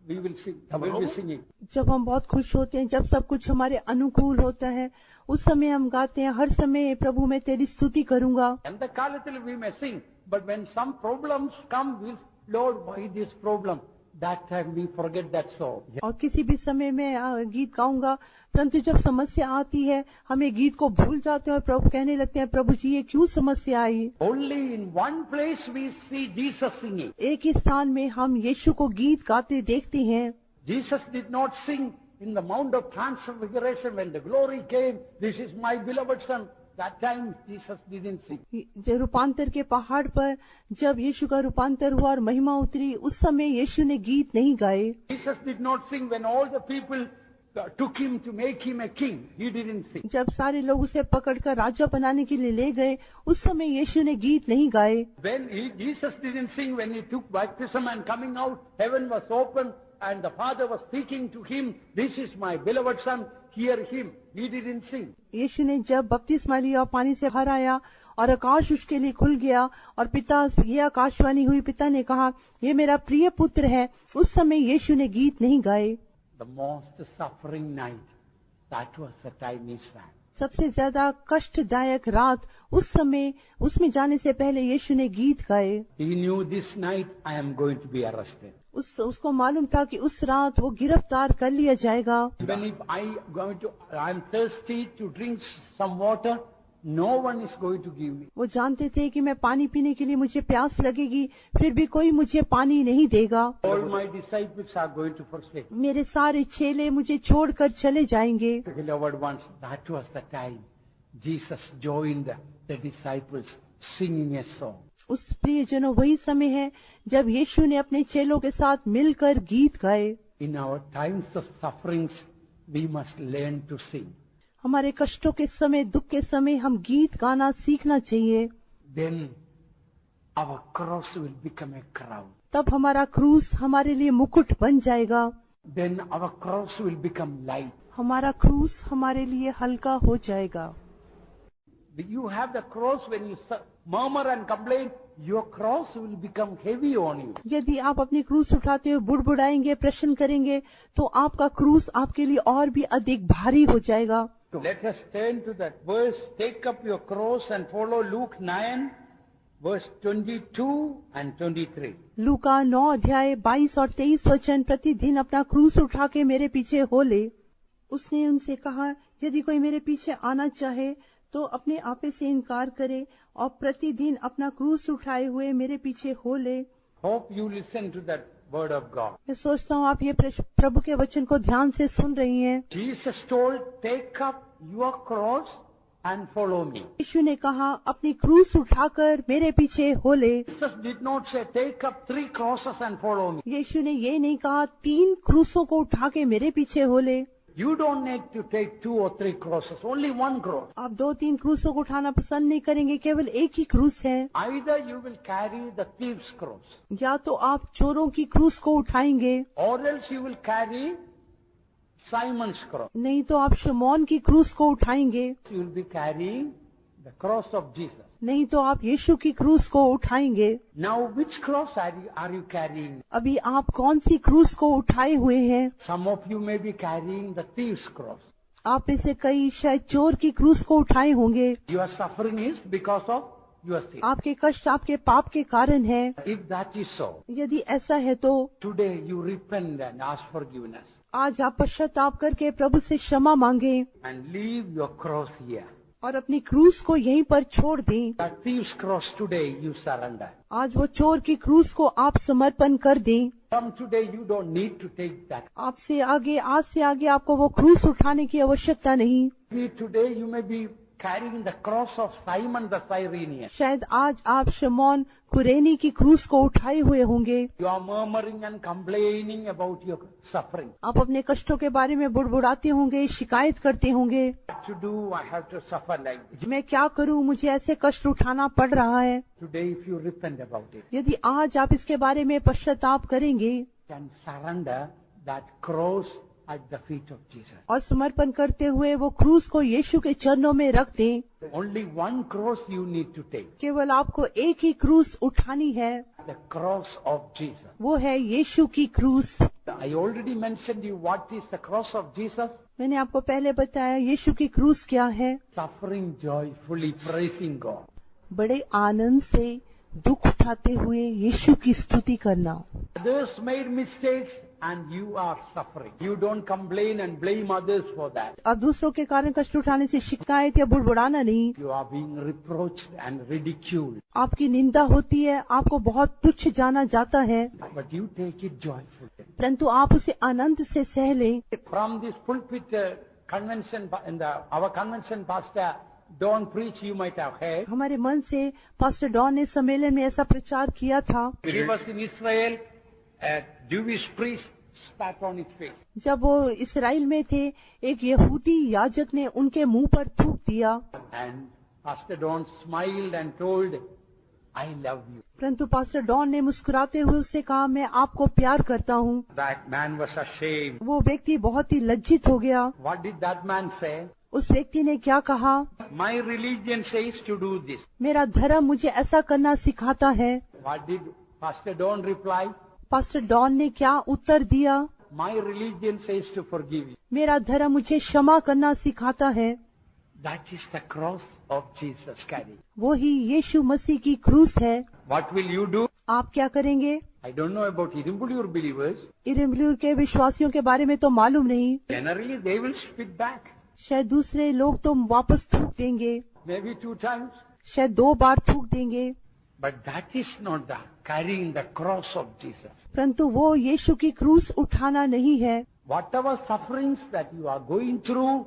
Speaker 1: We will sing. We will be singing.
Speaker 2: जब हम बहुत खुश होते हैं, जब सब कुछ हमारे अनुकूल होता है, उस समय हम गाते हैं, हर समय प्रभु मैं तेरी स्तुति करूंगा।
Speaker 1: And the kalatilu we may sing, but when some problems come, we'll, Lord, why this problem? That time we forget that song.
Speaker 2: और किसी भी समय में गीत गाऊंगा, परंतु जब समस्या आती है, हमें गीत को भूल जाते हैं और प्रभु कहने लगते हैं, प्रभु जी ये क्यों समस्या आई?
Speaker 1: Only in one place we see Jesus singing.
Speaker 2: एक ही स्थान में हम यीशु को गीत गाते देखते हैं।
Speaker 1: Jesus did not sing in the Mount of Transfiguration when the glory came. This is my beloved son. That time Jesus didn't sing.
Speaker 2: जो रूपांतर के पहाड़ पर जब यीशु का रूपांतर हुआ और महिमा उतरी, उस समय यीशु ने गीत नहीं गाए।
Speaker 1: Jesus did not sing when all the people took him to make him a king. He didn't sing.
Speaker 2: जब सारे लोग उसे पकड़कर राजा बनाने के लिए ले गए, उस समय यीशु ने गीत नहीं गाए।
Speaker 1: Jesus didn't sing when he took baptism and coming out, heaven was open and the Father was speaking to him, this is my beloved son, hear him. He didn't sing.
Speaker 2: यीशु ने जब बपतिस्मा लिया और पानी से भर आया और आकाश उसके लिए खुल गया और पिता ये आकाशवाणी हुई, पिता ने कहा ये मेरा प्रिय पुत्र है, उस समय यीशु ने गीत नहीं गाए।
Speaker 1: The most suffering night, that was the time he sang.
Speaker 2: सबसे ज्यादा कष्टदायक रात, उस समय उसमें जाने से पहले यीशु ने गीत गाए।
Speaker 1: He knew this night I am going to be arrested.
Speaker 2: उसको मालूम था कि उस रात वो गिरफ्तार कर लिया जाएगा।
Speaker 1: When if I am thirsty to drink some water, no one is going to give me.
Speaker 2: वो जानते थे कि मैं पानी पीने के लिए मुझे प्यास लगेगी, फिर भी कोई मुझे पानी नहीं देगा।
Speaker 1: All my disciples are going to forsake.
Speaker 2: मेरे सारे चेले मुझे छोड़कर चले जाएंगे।
Speaker 1: Beloved ones, that was the time Jesus joined the disciples singing a song.
Speaker 2: उस प्रियजनों, वही समय है जब यीशु ने अपने चेलों के साथ मिलकर गीत गाए।
Speaker 1: In our times of sufferings, we must learn to sing.
Speaker 2: हमारे कष्टों के समय, दुख के समय हम गीत गाना सीखना चाहिए।
Speaker 1: Then our cross will become a crown.
Speaker 2: तब हमारा क्रूस हमारे लिए मुकुट बन जाएगा।
Speaker 1: Then our cross will become light.
Speaker 2: हमारा क्रूस हमारे लिए हल्का हो जाएगा।
Speaker 1: You have the cross when you murmur and complain, your cross will become heavy on you.
Speaker 2: यदि आप अपनी क्रूस उठाते हुए बुड़बुड़ाएंगे, प्रश्न करेंगे, तो आपका क्रूस आपके लिए और भी अधिक भारी हो जाएगा।
Speaker 1: So let us turn to that verse. Take up your cross and follow Luke 9, verse 22 and 23.
Speaker 2: लूका 9 अध्याय 22 और 23 वचन, प्रतिदिन अपना क्रूस उठा के मेरे पीछे हो ले। उसने उनसे कहा, यदि कोई मेरे पीछे आना चाहे तो अपने आपे से इनकार करे और प्रतिदिन अपना क्रूस उठाए हुए मेरे पीछे हो ले।
Speaker 1: Hope you listen to that word of God.
Speaker 2: मैं सोचता हूँ आप ये प्रभु के वचन को ध्यान से सुन रही हैं।
Speaker 1: Jesus told, take up your cross and follow me.
Speaker 2: यीशु ने कहा, अपनी क्रूस उठाकर मेरे पीछे हो ले।
Speaker 1: Jesus did not say, take up 3 crosses and follow me.
Speaker 2: यीशु ने ये नहीं कहा 3 क्रूसों को उठा के मेरे पीछे हो ले।
Speaker 1: You don't need to take 2 or 3 crosses, only 1 cross.
Speaker 2: आप 2-3 क्रूसों को उठाना पसंद नहीं करेंगे, केवल एक ही क्रूस है।
Speaker 1: Either you will carry the thief's cross,
Speaker 2: या तो आप चोरों की क्रूस को उठाएंगे,
Speaker 1: or else you will carry Simon's cross.
Speaker 2: नहीं तो आप शमौन की क्रूस को उठाएंगे।
Speaker 1: You will be carrying the cross of Jesus.
Speaker 2: नहीं तो आप यीशु की क्रूस को उठाएंगे।
Speaker 1: Now, which cross are you carrying?
Speaker 2: अभी आप कौन सी क्रूस को उठाए हुए हैं?
Speaker 1: Some of you may be carrying the thief's cross.
Speaker 2: आप में से कई शायद चोर की क्रूस को उठाए होंगे।
Speaker 1: Your suffering is because of your sin.
Speaker 2: आपके कष्ट आपके पाप के कारण है।
Speaker 1: If that is so,
Speaker 2: यदि ऐसा है तो
Speaker 1: today you repent and ask forgiveness
Speaker 2: आज आप पश्चाताप करके प्रभु से क्षमा मांगे
Speaker 1: and leave your cross here.
Speaker 2: और अपनी क्रूस को यहीं पर छोड़ दें।
Speaker 1: That thief's cross today you surrender.
Speaker 2: आज वो चोर की क्रूस को आप समर्पण कर दें।
Speaker 1: From today you don't need to take that.
Speaker 2: आपसे आगे आज से आगे आपको वो क्रूस उठाने की आवश्यकता नहीं।
Speaker 1: Maybe today you may be carrying the cross of Simon the Cyrenian.
Speaker 2: शायद आज आप शमौन कुरेनी की क्रूस को उठाए हुए होंगे।
Speaker 1: You are murmuring and complaining about your suffering.
Speaker 2: आप अपने कष्टों के बारे में बुड़बुड़ाते होंगे, शिकायत करते होंगे।
Speaker 1: What to do? I have to suffer like this.
Speaker 2: मैं क्या करूं, मुझे ऐसे कष्ट उठाना पड़ रहा है।
Speaker 1: Today if you repent about it,
Speaker 2: यदि आज आप इसके बारे में पश्चाताप करेंगे
Speaker 1: can surrender that cross at the feet of Jesus.
Speaker 2: और समर्पण करते हुए वो क्रूस को यीशु के चरणों में रख दें।
Speaker 1: Only one cross you need to take.
Speaker 2: केवल आपको एक ही क्रूस उठानी है,
Speaker 1: The cross of Jesus.
Speaker 2: वो है यीशु की क्रूस।
Speaker 1: I already mentioned you what is the cross of Jesus.
Speaker 2: मैंने आपको पहले बताया यीशु की क्रूस क्या है।
Speaker 1: Suffering joyfully praising God.
Speaker 2: बड़े आनंद से दुख उठाते हुए यीशु की स्तुति करना।
Speaker 1: Others made mistakes and you are suffering. You don't complain and blame others for that.
Speaker 2: अब दूसरों के कारण कष्ट उठाने से शिकायत या बुड़बुड़ाना नहीं।
Speaker 1: You are being reproached and ridiculed.
Speaker 2: आपकी निंदा होती है, आपको बहुत तुच्छ जाना जाता है,
Speaker 1: But you take it joyfully.
Speaker 2: परंतु आप उसे आनंद से सह लें।
Speaker 1: From this pulpit convention, our convention pastor Don preach, you might have heard.
Speaker 2: हमारे मन से पास्टर डॉन ने सम्मेलन में ऐसा प्रचार किया था।
Speaker 1: He was in Israel, a Jewish priest spat on his face.
Speaker 2: जब वो इसराइल में थे, एक यहूदी याजक ने उनके मुंह पर थूक दिया,
Speaker 1: And Pastor Don smiled and told, I love you.
Speaker 2: परंतु पास्टर डॉन ने मुस्कुराते हुए उससे कहा, मैं आपको प्यार करता हूँ।
Speaker 1: That man was ashamed.
Speaker 2: वो व्यक्ति बहुत ही लज्जित हो गया।
Speaker 1: What did that man say?
Speaker 2: उस व्यक्ति ने क्या कहा?
Speaker 1: My religion says to do this.
Speaker 2: मेरा धर्म मुझे ऐसा करना सिखाता है।
Speaker 1: What did Pastor Don reply?
Speaker 2: Pastor Don ने क्या उत्तर दिया?
Speaker 1: My religion says to forgive you.
Speaker 2: मेरा धर्म मुझे क्षमा करना सिखाता है।
Speaker 1: That is the cross of Jesus carrying.
Speaker 2: वो ही यीशु मसीह की क्रूस है।
Speaker 1: What will you do?
Speaker 2: आप क्या करेंगे?
Speaker 1: I don't know about Irimbulur believers.
Speaker 2: इरमलूर के विश्वासियों के बारे में तो मालूम नहीं।
Speaker 1: Generally they will spit back.
Speaker 2: शायद दूसरे लोग तो वापस थूक देंगे,
Speaker 1: Maybe 2 times.
Speaker 2: शायद 2 बार थूक देंगे,
Speaker 1: But that is not the carrying the cross of Jesus.
Speaker 2: परंतु वो यीशु की क्रूस उठाना नहीं है।
Speaker 1: Whatever sufferings that you are going through,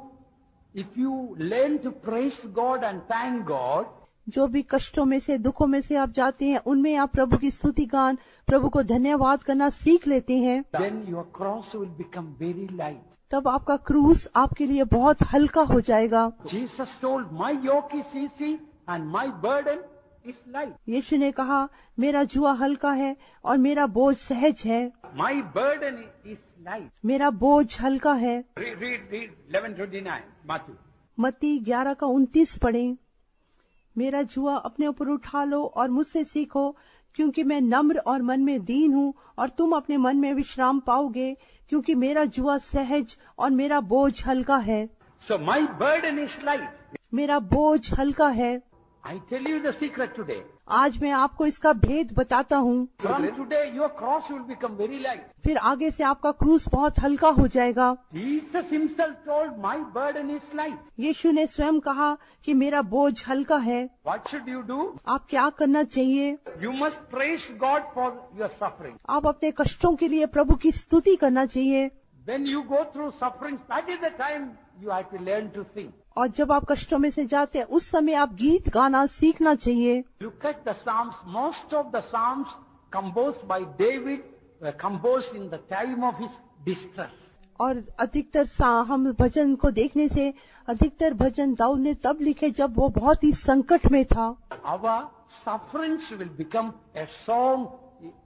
Speaker 1: if you learn to praise God and thank God,
Speaker 2: जो भी कष्टों में से, दुखों में से आप जाते हैं, उनमें आप प्रभु की स्तुति गान, प्रभु को धन्यवाद करना सीख लेते हैं,
Speaker 1: then your cross will become very light.
Speaker 2: तब आपका क्रूस आपके लिए बहुत हल्का हो जाएगा।
Speaker 1: Jesus told, my yoke is easy and my burden is light.
Speaker 2: यीशु ने कहा, मेरा जुआ हल्का है और मेरा बोझ सहज है।
Speaker 1: My burden is light.
Speaker 2: मेरा बोझ हल्का है।
Speaker 1: Read 11:29, Matthew.
Speaker 2: मत्ती 11:29 पढ़ें। मेरा जुआ अपने ऊपर उठा लो और मुझसे सीखो, क्योंकि मैं नम्र और मन में दीन हूँ, और तुम अपने मन में विश्राम पाओगे, क्योंकि मेरा जुआ सहज और मेरा बोझ हल्का है।
Speaker 1: So my burden is light.
Speaker 2: मेरा बोझ हल्का है।
Speaker 1: I tell you the secret today.
Speaker 2: आज मैं आपको इसका भेद बताता हूँ।
Speaker 1: From today your cross will become very light.
Speaker 2: फिर आगे से आपका क्रूस बहुत हल्का हो जाएगा।
Speaker 1: Jesus himself told, my burden is light.
Speaker 2: यीशु ने स्वयं कहा कि मेरा बोझ हल्का है।
Speaker 1: What should you do?
Speaker 2: आप क्या करना चाहिए?
Speaker 1: You must praise God for your suffering.
Speaker 2: आप अपने कष्टों के लिए प्रभु की स्तुति करना चाहिए।
Speaker 1: When you go through sufferings, that is the time you have to learn to sing.
Speaker 2: और जब आप कष्टों में से जाते हैं, उस समय आप गीत गाना सीखना चाहिए।
Speaker 1: Look at the Psalms. Most of the Psalms composed by David were composed in the time of his distress.
Speaker 2: और अधिकतर हम भजन को देखने से अधिकतर भजन दाऊद ने तब लिखे जब वो बहुत ही संकट में था।
Speaker 1: Our sufferings will become a song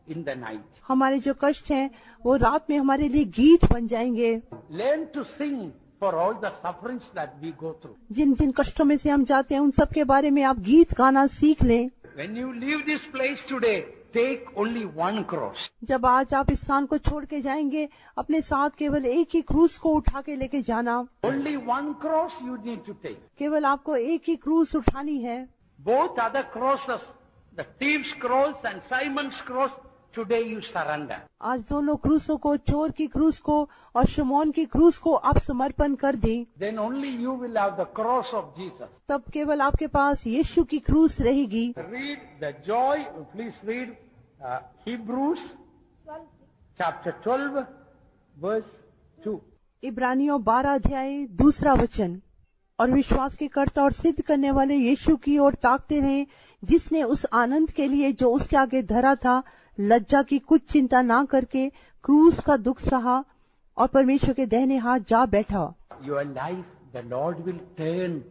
Speaker 1: in the night.
Speaker 2: हमारे जो कष्ट हैं वो रात में हमारे लिए गीत बन जाएंगे।
Speaker 1: Learn to sing for all the sufferings that we go through.
Speaker 2: जिन जिन कष्टों में से हम जाते हैं उन सब के बारे में आप गीत गाना सीख लें।
Speaker 1: When you leave this place today, take only one cross.
Speaker 2: जब आज आप इस स्थान को छोड़ के जाएंगे, अपने साथ केवल एक ही क्रूस को उठा के लेके जाना।
Speaker 1: Only one cross you need to take.
Speaker 2: केवल आपको एक ही क्रूस उठानी है।
Speaker 1: Both other crosses, the thief's cross and Simon's cross, today you surrender.
Speaker 2: आज दोनों क्रूसों को, चोर की क्रूस को और शमौन की क्रूस को आप समर्पण कर दें।
Speaker 1: Then only you will have the cross of Jesus.
Speaker 2: तब केवल आपके पास यीशु की क्रूस रहेगी।
Speaker 1: Read the joy, please read Hebrews chapter 12 verse 2.
Speaker 2: इब्रानियों 12 अध्याय 2 वचन। और विश्वास के कर्ता और सिद्ध करने वाले यीशु की ओर ताकते रहे, जिसने उस आनंद के लिए जो उसके आगे धरा था, लज्जा की कुछ चिंता ना करके क्रूस का दुख सहा और परमेश्वर के दाहिने हाथ जा बैठा।
Speaker 1: Your life, the Lord will turn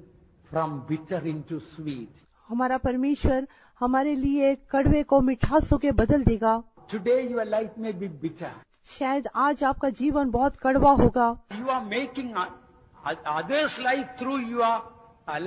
Speaker 1: from bitter into sweet.
Speaker 2: हमारा परमेश्वर हमारे लिए कड़वे को मिठास होके बदल देगा।
Speaker 1: Today your life may be bitter.
Speaker 2: शायद आज आपका जीवन बहुत कड़वा होगा।
Speaker 1: You are making others' life through your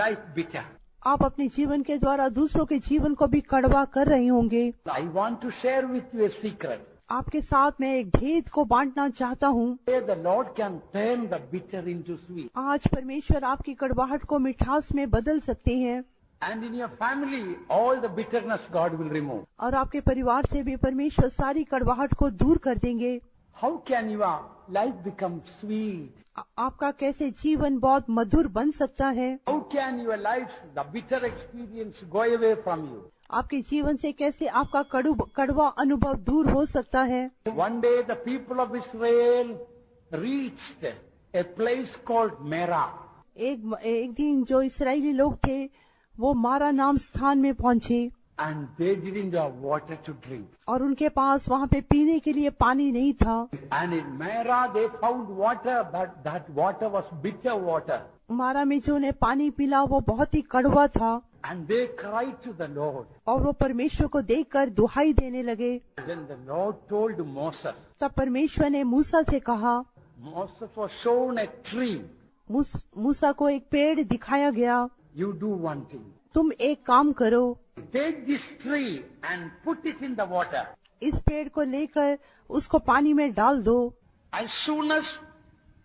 Speaker 1: life bitter.
Speaker 2: आप अपने जीवन के द्वारा दूसरों के जीवन को भी कड़वा कर रहे होंगे।
Speaker 1: I want to share with you a secret.
Speaker 2: आपके साथ मैं एक भेद को बांटना चाहता हूँ।
Speaker 1: The Lord can turn the bitter into sweet.
Speaker 2: आज परमेश्वर आपकी कड़वाहट को मिठास में बदल सकते हैं।
Speaker 1: And in your family, all the bitterness God will remove.
Speaker 2: और आपके परिवार से भी परमेश्वर सारी कड़वाहट को दूर कर देंगे।
Speaker 1: How can your life become sweet?
Speaker 2: आपका कैसे जीवन बहुत मधुर बन सकता है?
Speaker 1: How can your life, the bitter experience, go away from you?
Speaker 2: आपके जीवन से कैसे आपका कड़वा अनुभव दूर हो सकता है?
Speaker 1: One day the people of Israel reached a place called Mera.
Speaker 2: एक दिन जो इस्राएली लोग थे वो मारा नाम स्थान में पहुंचे।
Speaker 1: And they didn't have water to drink.
Speaker 2: और उनके पास वहाँ पे पीने के लिए पानी नहीं था।
Speaker 1: And in Mera they found water, but that water was bitter water.
Speaker 2: मारा में जो उन्हें पानी पिला वो बहुत ही कड़वा था।
Speaker 1: And they cried to the Lord.
Speaker 2: और वो परमेश्वर को देखकर दुहाई देने लगे।
Speaker 1: Then the Lord told Moses.
Speaker 2: तब परमेश्वर ने मूसा से कहा।
Speaker 1: Moses was shown a tree.
Speaker 2: मूसा को एक पेड़ दिखाया गया।
Speaker 1: You do one thing.
Speaker 2: तुम एक काम करो।
Speaker 1: Take this tree and put it in the water.
Speaker 2: इस पेड़ को लेकर उसको पानी में डाल दो।
Speaker 1: As soon as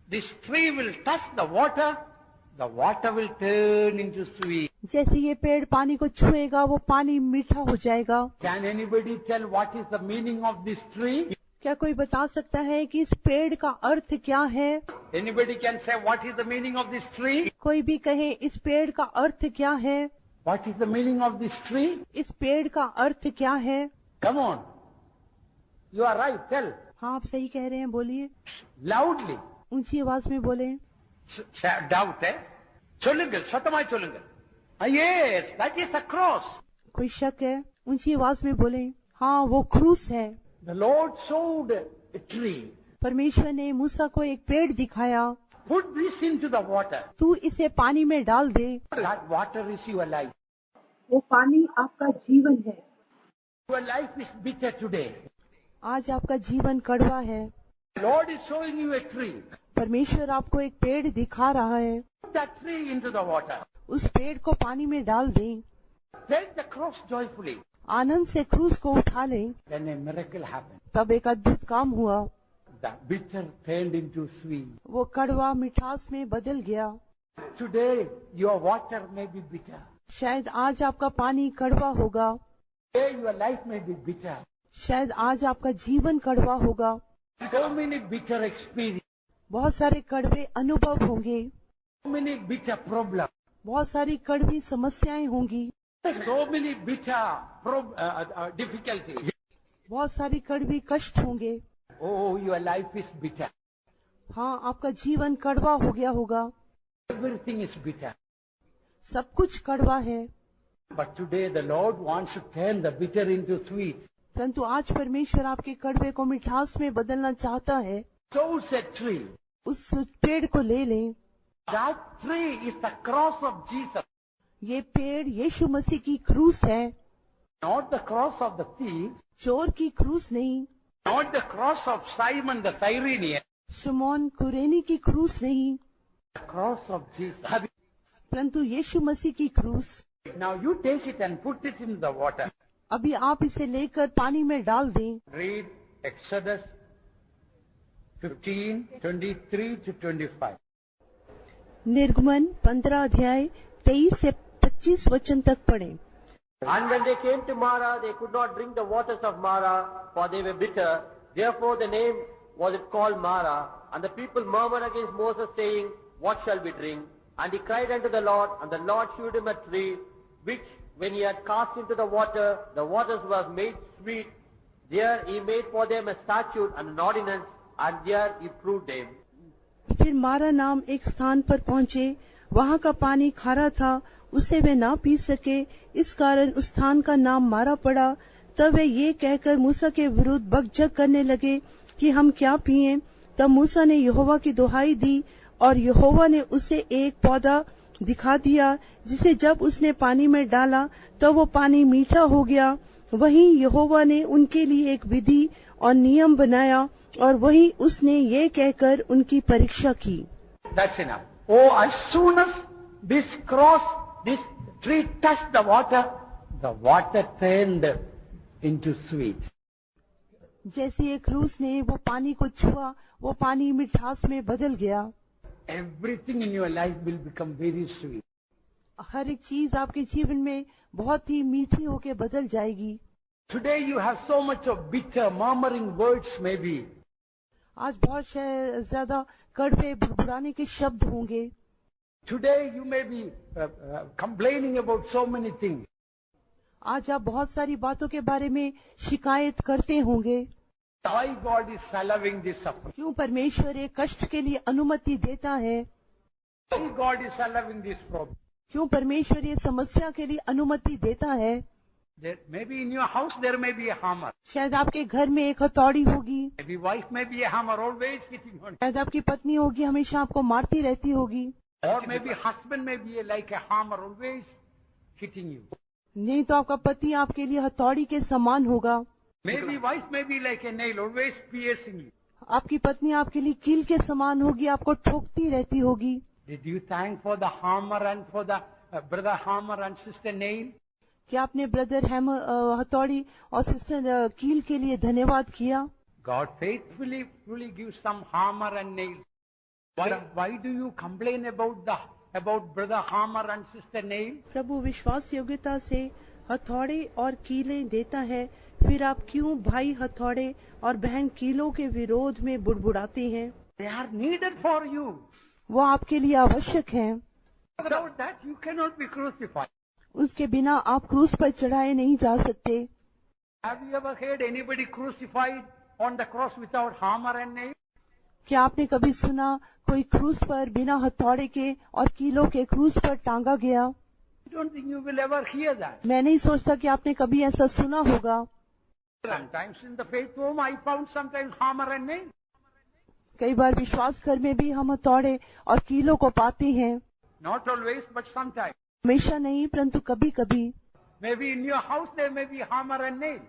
Speaker 1: this tree will touch the water will turn into sweet.
Speaker 2: जैसे ये पेड़ पानी को छुएगा वो पानी मीठा हो जाएगा।
Speaker 1: Can anybody tell what is the meaning of this tree?
Speaker 2: क्या कोई बता सकता है कि इस पेड़ का अर्थ क्या है?
Speaker 1: Anybody can say what is the meaning of this tree?
Speaker 2: कोई भी कहे इस पेड़ का अर्थ क्या है?
Speaker 1: What is the meaning of this tree?
Speaker 2: इस पेड़ का अर्थ क्या है?
Speaker 1: Come on. You are right, tell.
Speaker 2: हाँ, आप सही कह रहे हैं, बोलिए।
Speaker 1: Loudly.
Speaker 2: ऊंची आवाज में बोले।
Speaker 1: Doubt, eh? Solungal, satamai solungal. Yes, that is the cross.
Speaker 2: कोई शक है? ऊंची आवाज में बोले। हाँ, वो क्रूस है।
Speaker 1: The Lord showed a tree.
Speaker 2: परमेश्वर ने मूसा को एक पेड़ दिखाया।
Speaker 1: Put this into the water.
Speaker 2: तू इसे पानी में डाल दे।
Speaker 1: That water is your life.
Speaker 2: वो पानी आपका जीवन है।
Speaker 1: Your life is bitter today.
Speaker 2: आज आपका जीवन कड़वा है।
Speaker 1: Lord is showing you a tree.
Speaker 2: परमेश्वर आपको एक पेड़ दिखा रहा है।
Speaker 1: Put that tree into the water.
Speaker 2: उस पेड़ को पानी में डाल दें।
Speaker 1: Take the cross joyfully.
Speaker 2: आनंद से क्रूस को उठा लें।
Speaker 1: Then a miracle happened.
Speaker 2: तब एक अद्भुत काम हुआ।
Speaker 1: The bitter turned into sweet.
Speaker 2: वो कड़वा मिठास में बदल गया।
Speaker 1: Today your water may be bitter.
Speaker 2: शायद आज आपका पानी कड़वा होगा।
Speaker 1: Today your life may be bitter.
Speaker 2: शायद आज आपका जीवन कड़वा होगा।
Speaker 1: So many bitter experiences.
Speaker 2: बहुत सारे कड़वे अनुभव होंगे।
Speaker 1: So many bitter problems.
Speaker 2: बहुत सारी कड़वी समस्याएं होंगी।
Speaker 1: So many bitter difficulties.
Speaker 2: बहुत सारी कड़वी कष्ट होंगे।
Speaker 1: Oh, your life is bitter.
Speaker 2: हाँ, आपका जीवन कड़वा हो गया होगा।
Speaker 1: Everything is bitter.
Speaker 2: सब कुछ कड़वा है।
Speaker 1: But today the Lord wants to turn the bitter into sweet.
Speaker 2: परंतु आज परमेश्वर आपके कड़वे को मिठास में बदलना चाहता है।
Speaker 1: Chose a tree.
Speaker 2: उस पेड़ को ले लें।
Speaker 1: That tree is the cross of Jesus.
Speaker 2: ये पेड़ यीशु मसीह की क्रूस है।
Speaker 1: Not the cross of the thief.
Speaker 2: चोर की क्रूस नहीं।
Speaker 1: Not the cross of Simon the Cyrenian.
Speaker 2: शमौन कुरेनी की क्रूस नहीं।
Speaker 1: The cross of Jesus.
Speaker 2: परंतु यीशु मसीह की क्रूस,
Speaker 1: Now you take it and put it in the water.
Speaker 2: अभी आप इसे लेकर पानी में डाल दें।
Speaker 1: Read Exodus 15, 23 to 25.
Speaker 2: निर्गमन 15 अध्याय 23 से 25 वचन तक पढ़ें।
Speaker 3: And when they came to Mara, they could not drink the waters of Mara, for they were bitter. Therefore the name was it called Mara. And the people murmured against Moses, saying, What shall we drink? And he cried unto the Lord, and the Lord shewed him a tree, which when he had cast into the waters was made sweet. There he made for them a statute and an ordinance, and there he proved them.
Speaker 2: फिर मारा नाम एक स्थान पर पहुँचे, वहाँ का पानी खारा था, उससे वे ना पी सके, इस कारण उस स्थान का नाम मारा पड़ा। तब वे ये कहकर मूसा के विरुद्ध बकझक करने लगे कि हम क्या पिएं। तब मूसा ने यहोवा की दुहाई दी, और यहोवा ने उसे एक पौधा दिखा दिया, जिसे जब उसने पानी में डाला तो वो पानी मीठा हो गया। वहीं यहोवा ने उनके लिए एक विधि और नियम बनाया, और वहीं उसने ये कहकर उनकी परीक्षा की।
Speaker 1: That's enough. Oh, as soon as this tree touched the water turned into sweet.
Speaker 2: जैसे एक क्रूस ने वो पानी को छुआ, वो पानी मिठास में बदल गया।
Speaker 1: Everything in your life will become very sweet.
Speaker 2: हर एक चीज आपके जीवन में बहुत ही मीठी होके बदल जाएगी।
Speaker 1: Today you have so much of bitter, murmuring words maybe.
Speaker 2: आज बहुत ज्यादा कड़वे बुड़बुड़ाने के शब्द होंगे।
Speaker 1: Today you may be complaining about so many things.
Speaker 2: आज आप बहुत सारी बातों के बारे में शिकायत करते होंगे।
Speaker 1: Why God is allowing this suffering?
Speaker 2: क्यों परमेश्वर एक कष्ट के लिए अनुमति देता है?
Speaker 1: Why God is allowing this problem?
Speaker 2: क्यों परमेश्वर ये समस्या के लिए अनुमति देता है?
Speaker 1: Maybe in your house there may be a hammer.
Speaker 2: शायद आपके घर में एक हथौड़ी होगी।
Speaker 1: Maybe wife may be a hammer always hitting on you.
Speaker 2: शायद आपकी पत्नी होगी, हमेशा आपको मारती रहती होगी।
Speaker 1: Or maybe husband may be like a hammer always hitting you.
Speaker 2: नहीं तो आपका पति आपके लिए हथौड़ी के समान होगा।
Speaker 1: Maybe wife may be like a nail always piercing you.
Speaker 2: आपकी पत्नी आपके लिए कील के समान होगी, आपको ठोकती रहती होगी।
Speaker 1: Did you thank for the hammer and for the brother hammer and sister nail?
Speaker 2: क्या आपने ब्रदर हथौड़ी और सिस्टर कील के लिए धन्यवाद किया?
Speaker 1: God faithfully gives some hammer and nails. Why do you complain about brother hammer and sister nail?
Speaker 2: प्रभु विश्वास योग्यता से हथौड़े और कीलें देता है, फिर आप क्यों भाई हथौड़े और बहन कीलों के विरोध में बुड़बुड़ाते हैं?
Speaker 1: They are needed for you.
Speaker 2: वो आपके लिए आवश्यक हैं।
Speaker 1: Without that you cannot be crucified.
Speaker 2: उसके बिना आप क्रूस पर चढ़ाए नहीं जा सकते।
Speaker 1: Have you ever heard anybody crucified on the cross without hammer and nail?
Speaker 2: क्या आपने कभी सुना कोई क्रूस पर बिना हथौड़े के और कीलों के क्रूस पर टांगा गया?
Speaker 1: I don't think you will ever hear that.
Speaker 2: मैं नहीं सोचता कि आपने कभी ऐसा सुना होगा।
Speaker 1: Sometimes in the faith home I found sometimes hammer and nail.
Speaker 2: कई बार विश्वास घर में भी हम हथौड़े और कीलों को पाते हैं।
Speaker 1: Not always, but sometimes.
Speaker 2: हमेशा नहीं, परंतु कभी कभी।
Speaker 1: Maybe in your house there may be hammer and nail.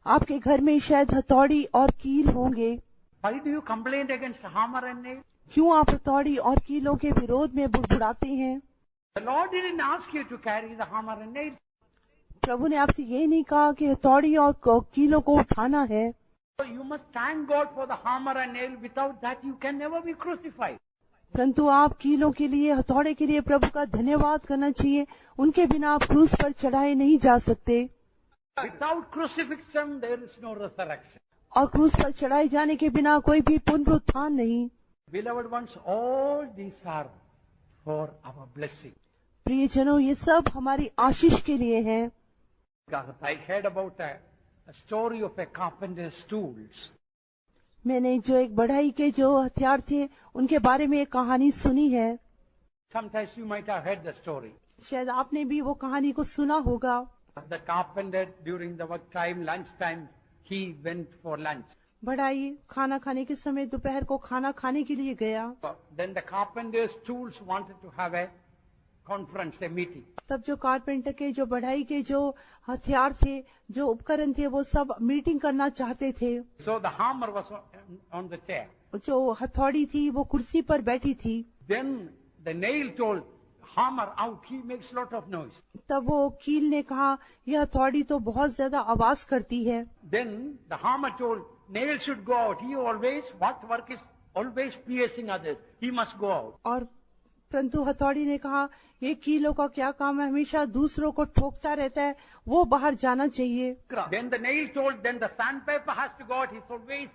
Speaker 2: आपके घर में शायद हथौड़ी और कील होंगे।
Speaker 1: Why do you complain against hammer and nail?
Speaker 2: क्यों आप हथौड़ी और कीलों के विरोध में बुड़बुड़ाते हैं?
Speaker 1: The Lord didn't ask you to carry the hammer and nail.
Speaker 2: प्रभु ने आपसे ये नहीं कहा कि हथौड़ी और कीलों को उठाना है।
Speaker 1: So you must thank God for the hammer and nail. Without that you can never be crucified.
Speaker 2: परंतु आप कीलों के लिए, हथौड़े के लिए प्रभु का धन्यवाद करना चाहिए। उनके बिना आप क्रूस पर चढ़ाए नहीं जा सकते।
Speaker 1: Without crucifixion there is no resurrection.
Speaker 2: और क्रूस पर चढ़ाए जाने के बिना कोई भी पुनरुत्थान नहीं।
Speaker 1: Beloved ones, all these are for our blessing.
Speaker 2: प्रियजनों, ये सब हमारी आशीष के लिए हैं।
Speaker 1: I heard about a story of a carpenter's tools.
Speaker 2: मैंने जो एक बढ़ई के जो हथियार थे उनके बारे में एक कहानी सुनी है।
Speaker 1: Sometimes you might have heard the story.
Speaker 2: शायद आपने भी वो कहानी को सुना होगा।
Speaker 1: The carpenter during the work time, lunch time, he went for lunch.
Speaker 2: बढ़ई खाना खाने के समय दोपहर को खाना खाने के लिए गया।
Speaker 1: Then the carpenter's tools wanted to have a conference, a meeting.
Speaker 2: तब जो कारपेंटर के जो बढ़ाई के जो हथियार थे, जो उपकरण थे, वो सब मीटिंग करना चाहते थे।
Speaker 1: So the hammer was on the chair.
Speaker 2: जो हथौड़ी थी वो कुर्सी पर बैठी थी।
Speaker 1: Then the nail told, hammer out, he makes lot of noise.
Speaker 2: तब वो कील ने कहा, यह हथौड़ी तो बहुत ज्यादा आवाज करती है।
Speaker 1: Then the hammer told, nail should go out. He always, what work is always piercing others. He must go out.
Speaker 2: और परंतु हथौड़ी ने कहा, ये कीलों का क्या काम है, हमेशा दूसरों को ठोकता रहता है, वो बाहर जाना चाहिए।
Speaker 1: Then the nail told, then the sandpaper has to go out. He's always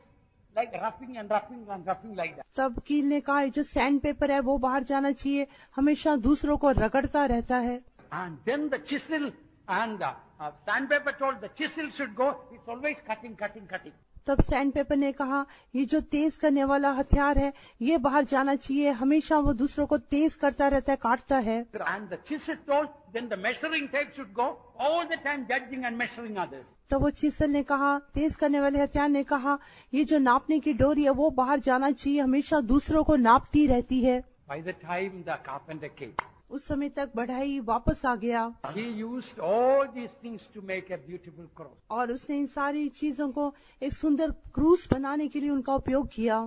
Speaker 1: like roughing and roughing and roughing like that.
Speaker 2: तब कील ने कहा, जो सैंड पेपर है वो बाहर जाना चाहिए, हमेशा दूसरों को रगड़ता रहता है।
Speaker 1: And then the chisel and sandpaper told the chisel should go. It's always cutting, cutting, cutting.
Speaker 2: तब सैंड पेपर ने कहा, ये जो तेज करने वाला हथियार है, ये बाहर जाना चाहिए, हमेशा वो दूसरों को तेज करता रहता है, काटता है।
Speaker 1: And the chisel told, then the measuring tape should go, all the time judging and measuring others.
Speaker 2: तो वो चिसल ने कहा, तेज करने वाले हथियार ने कहा, ये जो नापने की डोरी है वो बाहर जाना चाहिए, हमेशा दूसरों को नापती रहती है।
Speaker 1: By the time the carpenter came,
Speaker 2: उस समय तक बढ़ाई वापस आ गया
Speaker 1: he used all these things to make a beautiful cross.
Speaker 2: और उसने इन सारी चीजों को एक सुंदर क्रूस बनाने के लिए उनका उपयोग किया।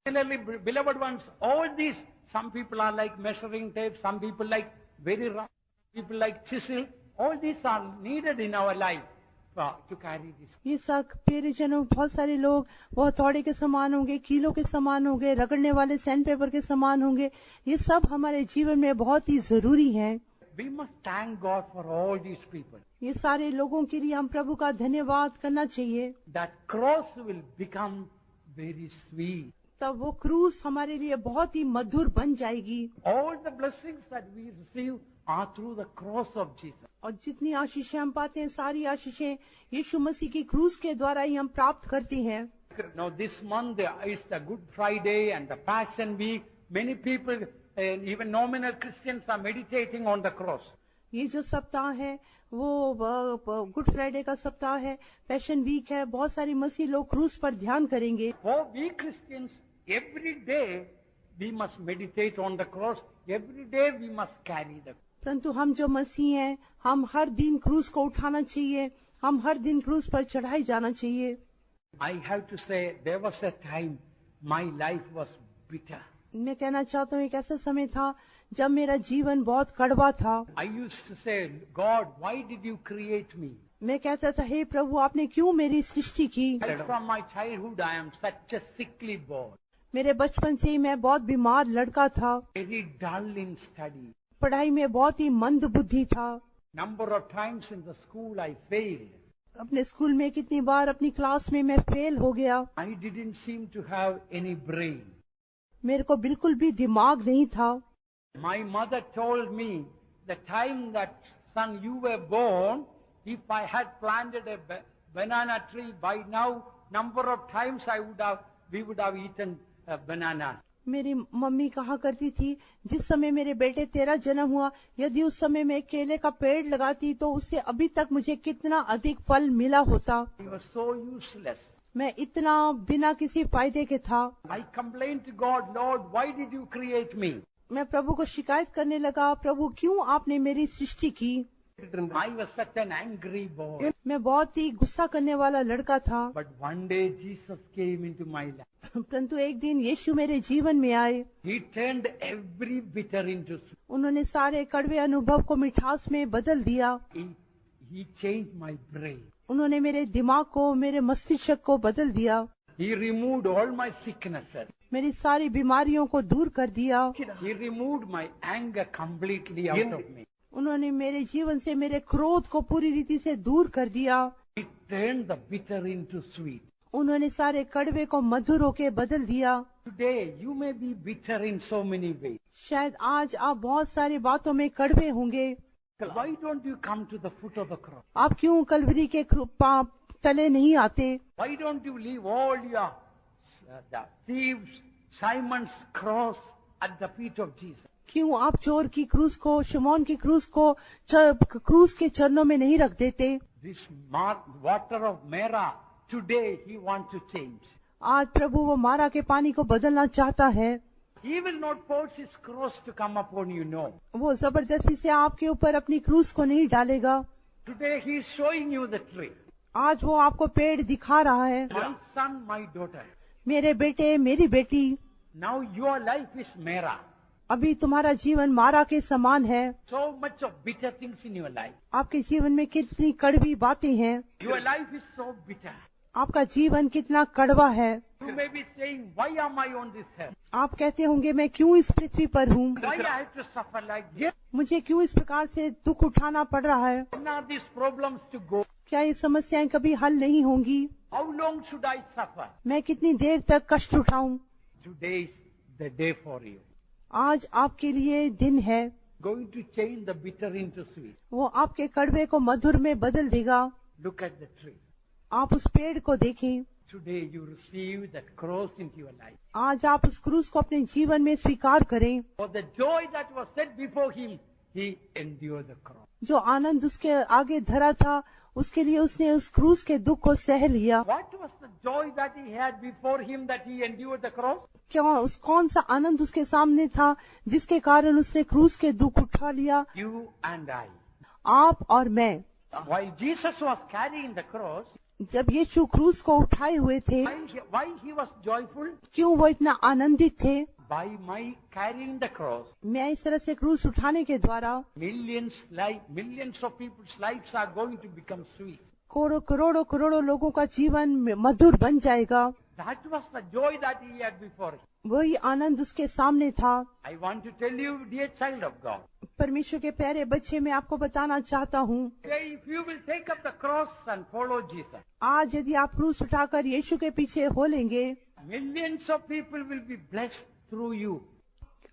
Speaker 1: Similarly, beloved ones, all these, some people are like measuring tape, some people like very rough, people like chisel, all these are needed in our life to carry this.
Speaker 2: ये सब प्यारे जनों, बहुत सारे लोग वो हथौड़े के समान होंगे, कीलों के समान होंगे, रगड़ने वाले सैंड पेपर के समान होंगे, ये सब हमारे जीवन में बहुत ही जरूरी हैं।
Speaker 1: We must thank God for all these people.
Speaker 2: ये सारे लोगों के लिए हम प्रभु का धन्यवाद करना चाहिए।
Speaker 1: That cross will become very sweet.
Speaker 2: तब वो क्रूस हमारे लिए बहुत ही मधुर बन जाएगी।
Speaker 1: All the blessings that we receive are through the cross of Jesus.
Speaker 2: और जितनी आशीषें हम पाते हैं, सारी आशीषें यीशु मसीह की क्रूस के द्वारा ही हम प्राप्त करते हैं।
Speaker 1: Now this month is the Good Friday and the Passion Week. Many people, even nominal Christians, are meditating on the cross.
Speaker 2: ये जो सप्ताह है वो गुड फ्राइडे का सप्ताह है, पैशन वीक है, बहुत सारी मसीह लोग क्रूस पर ध्यान करेंगे।
Speaker 1: For we Christians, every day we must meditate on the cross. Every day we must carry the cross.
Speaker 2: परंतु हम जो मसीह हैं, हम हर दिन क्रूस को उठाना चाहिए, हम हर दिन क्रूस पर चढ़ाई जाना चाहिए।
Speaker 1: I have to say, there was a time my life was bitter.
Speaker 2: मैं कहना चाहता हूँ, एक ऐसा समय था जब मेरा जीवन बहुत कड़वा था।
Speaker 1: I used to say, God, why did you create me?
Speaker 2: मैं कहता था, हे प्रभु, आपने क्यों मेरी सृष्टि की?
Speaker 1: Right from my childhood, I am such a sickly boy,
Speaker 2: मेरे बचपन से ही मैं बहुत बीमार लड़का था,
Speaker 1: very dull in study.
Speaker 2: पढ़ाई में बहुत ही मंद बुद्धि था।
Speaker 1: Number of times in the school I failed.
Speaker 2: अपने स्कूल में कितनी बार अपनी क्लास में मैं फेल हो गया।
Speaker 1: I didn't seem to have any brain.
Speaker 2: मेरे को बिल्कुल भी दिमाग नहीं था।
Speaker 1: My mother told me, the time that son you were born, if I had planted a banana tree by now, number of times we would have eaten bananas.
Speaker 2: मेरी mummy कहा करती थी, जिस समय मेरे बेटे तेरा जन्म हुआ, यदि उस समय मैं केले का पेड़ लगाती तो उससे अभी तक मुझे कितना अधिक फल मिला होता।
Speaker 1: He was so useless.
Speaker 2: मैं इतना बिना किसी फायदे के था।
Speaker 1: I complained to God, Lord, why did you create me?
Speaker 2: मैं प्रभु को शिकायत करने लगा, प्रभु क्यों आपने मेरी सृष्टि की?
Speaker 1: I was such an angry boy.
Speaker 2: मैं बहुत ही गुस्सा करने वाला लड़का था।
Speaker 1: But one day Jesus came into my life.
Speaker 2: परंतु एक दिन यीशु मेरे जीवन में आए।
Speaker 1: He turned every bitter into sweet.
Speaker 2: उन्होंने सारे कड़वे अनुभव को मिठास में बदल दिया।
Speaker 1: He changed my brain.
Speaker 2: उन्होंने मेरे दिमाग को, मेरे मस्तिष्क को बदल दिया।
Speaker 1: He removed all my sicknesses.
Speaker 2: मेरी सारी बीमारियों को दूर कर दिया।
Speaker 1: He removed my anger completely out of me.
Speaker 2: उन्होंने मेरे जीवन से मेरे क्रोध को पूरी रीति से दूर कर दिया।
Speaker 1: He turned the bitter into sweet.
Speaker 2: उन्होंने सारे कड़वे को मधुर होके बदल दिया।
Speaker 1: Today you may be bitter in so many ways.
Speaker 2: शायद आज आप बहुत सारी बातों में कड़वे होंगे।
Speaker 1: Why don't you come to the foot of the cross?
Speaker 2: आप क्यों कलवरी के तले नहीं आते?
Speaker 1: Why don't you leave all your the thieves, Simon's cross at the feet of Jesus?
Speaker 2: क्यों आप चोर की क्रूस को, शमौन की क्रूस को क्रूस के चरणों में नहीं रख देते?
Speaker 1: This water of Mara, today he wants to change.
Speaker 2: आज प्रभु वो मारा के पानी को बदलना चाहता है।
Speaker 1: He will not force his cross to come upon you, no.
Speaker 2: वो जबरदस्ती से आपके ऊपर अपनी क्रूस को नहीं डालेगा।
Speaker 1: Today he is showing you the tree.
Speaker 2: आज वो आपको पेड़ दिखा रहा है।
Speaker 1: My son, my daughter.
Speaker 2: मेरे बेटे, मेरी बेटी,
Speaker 1: Now your life is Mara.
Speaker 2: अभी तुम्हारा जीवन मारा के समान है।
Speaker 1: So much of bitter things in your life.
Speaker 2: आपके जीवन में कितनी कड़वी बातें हैं।
Speaker 1: Your life is so bitter.
Speaker 2: आपका जीवन कितना कड़वा है।
Speaker 1: You may be saying, why am I on this earth?
Speaker 2: आप कहते होंगे मैं क्यों इस पृथ्वी पर हूँ,
Speaker 1: Why I have to suffer like this?
Speaker 2: मुझे क्यों इस प्रकार से दुख उठाना पड़ रहा है।
Speaker 1: When are these problems to go?
Speaker 2: क्या ये समस्याएं कभी हल नहीं होंगी।
Speaker 1: How long should I suffer?
Speaker 2: मैं कितनी देर तक कष्ट उठाऊं।
Speaker 1: Today is the day for you.
Speaker 2: आज आपके लिए दिन है।
Speaker 1: Going to change the bitter into sweet.
Speaker 2: वो आपके कड़वे को मधुर में बदल देगा।
Speaker 1: Look at the tree.
Speaker 2: आप उस पेड़ को देखें।
Speaker 1: Today you receive that cross into your life.
Speaker 2: आज आप उस क्रूस को अपने जीवन में स्वीकार करें।
Speaker 1: For the joy that was set before him, he endured the cross.
Speaker 2: जो आनंद उसके आगे धरा था, उसके लिए उसने उस क्रूस के दुख को सह लिया।
Speaker 1: What was the joy that he had before him that he endured the cross?
Speaker 2: कौन सा आनंद उसके सामने था जिसके कारण उसने क्रूस के दुख उठा लिया।
Speaker 1: You and I.
Speaker 2: आप और मैं।
Speaker 1: While Jesus was carrying the cross,
Speaker 2: जब यीशु क्रूस को उठाए हुए थे,
Speaker 1: why he was joyful?
Speaker 2: क्यों वो इतना आनंदित थे।
Speaker 1: By my carrying the cross,
Speaker 2: मैं इस तरह से क्रूस उठाने के द्वारा
Speaker 1: millions of people's lives are going to become sweet.
Speaker 2: करोड़ों लोगों का जीवन मधुर बन जाएगा।
Speaker 1: That was the joy that he had before him.
Speaker 2: वही आनंद उसके सामने था।
Speaker 1: I want to tell you, dear child of God,
Speaker 2: परमेश्वर के प्यारे बच्चे, मैं आपको बताना चाहता हूँ,
Speaker 1: if you will take up the cross and follow Jesus,
Speaker 2: आज यदि आप क्रूस उठाकर यीशु के पीछे हो लेंगे,
Speaker 1: millions of people will be blessed through you.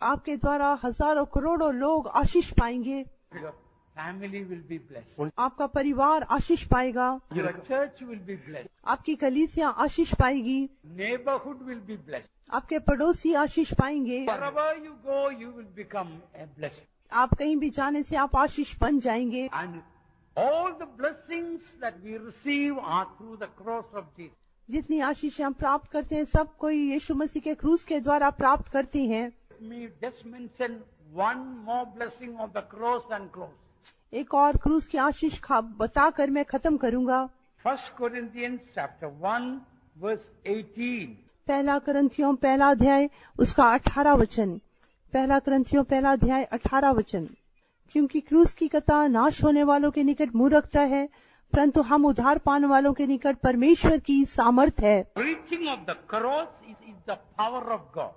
Speaker 2: आपके द्वारा हजारों करोड़ों लोग आशीष पाएंगे।
Speaker 1: Your family will be blessed.
Speaker 2: आपका परिवार आशीष पाएगा।
Speaker 1: Your church will be blessed.
Speaker 2: आपकी कलीसिया आशीष पाएगी।
Speaker 1: Neighborhood will be blessed.
Speaker 2: आपके पड़ोसी आशीष पाएंगे।
Speaker 1: Wherever you go, you will become a blessed.
Speaker 2: आप कहीं भी जाने से आप आशीष बन जाएंगे।
Speaker 1: And all the blessings that we receive are through the cross of Jesus.
Speaker 2: जितनी आशीष हम प्राप्त करते हैं, सब कोई यीशु मसीह के क्रूस के द्वारा प्राप्त करते हैं।
Speaker 1: Let me just mention one more blessing of the cross and close.
Speaker 2: एक और क्रूस की आशीष बताकर मैं खत्म करूंगा।
Speaker 1: 1 Corinthians chapter 1 verse 18.
Speaker 2: पहला करंथियों पहला अध्याय उसका 18 वचन। पहला करंथियों पहला अध्याय 18 वचन। क्योंकि क्रूस की कथा नाश होने वालों के निकट मूर्खता है, परंतु हम उद्धार पाने वालों के निकट परमेश्वर की सामर्थ है।
Speaker 1: Preaching of the cross is the power of God.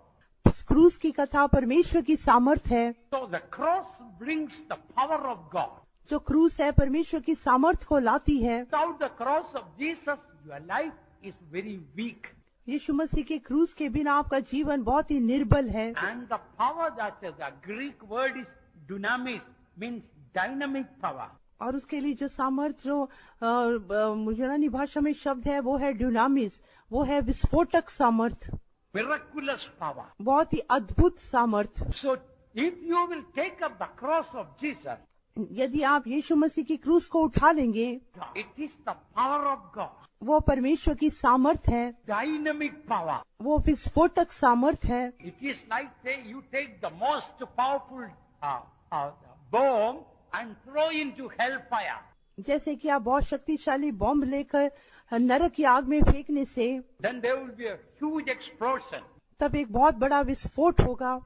Speaker 2: क्रूस की कथा परमेश्वर की सामर्थ है।
Speaker 1: So the cross brings the power of God.
Speaker 2: जो क्रूस है परमेश्वर की सामर्थ को लाती है।
Speaker 1: Without the cross of Jesus, your life is very weak.
Speaker 2: यीशु मसीह के क्रूस के बिना आपका जीवन बहुत ही निर्बल है।
Speaker 1: And the power that is, the Greek word is dunamis, means dynamic power.
Speaker 2: और उसके लिए जो सामर्थ जो यूनानी भाषा में शब्द है वो है ड्यूनामिस, वो है विस्फोटक सामर्थ,
Speaker 1: Miraculous power.
Speaker 2: बहुत ही अद्भुत सामर्थ।
Speaker 1: So if you will take up the cross of Jesus,
Speaker 2: यदि आप यीशु मसीह की क्रूस को उठा लेंगे,
Speaker 1: it is the power of God.
Speaker 2: वो परमेश्वर की सामर्थ है,
Speaker 1: Dynamic power.
Speaker 2: वो विस्फोटक सामर्थ है।
Speaker 1: It is like you take the most powerful bomb and throw into hellfire.
Speaker 2: जैसे कि आप बहुत शक्तिशाली बॉम्ब लेकर नरक की आग में फेंकने से
Speaker 1: Then there will be a huge explosion.
Speaker 2: तब एक बहुत बड़ा विस्फोट होगा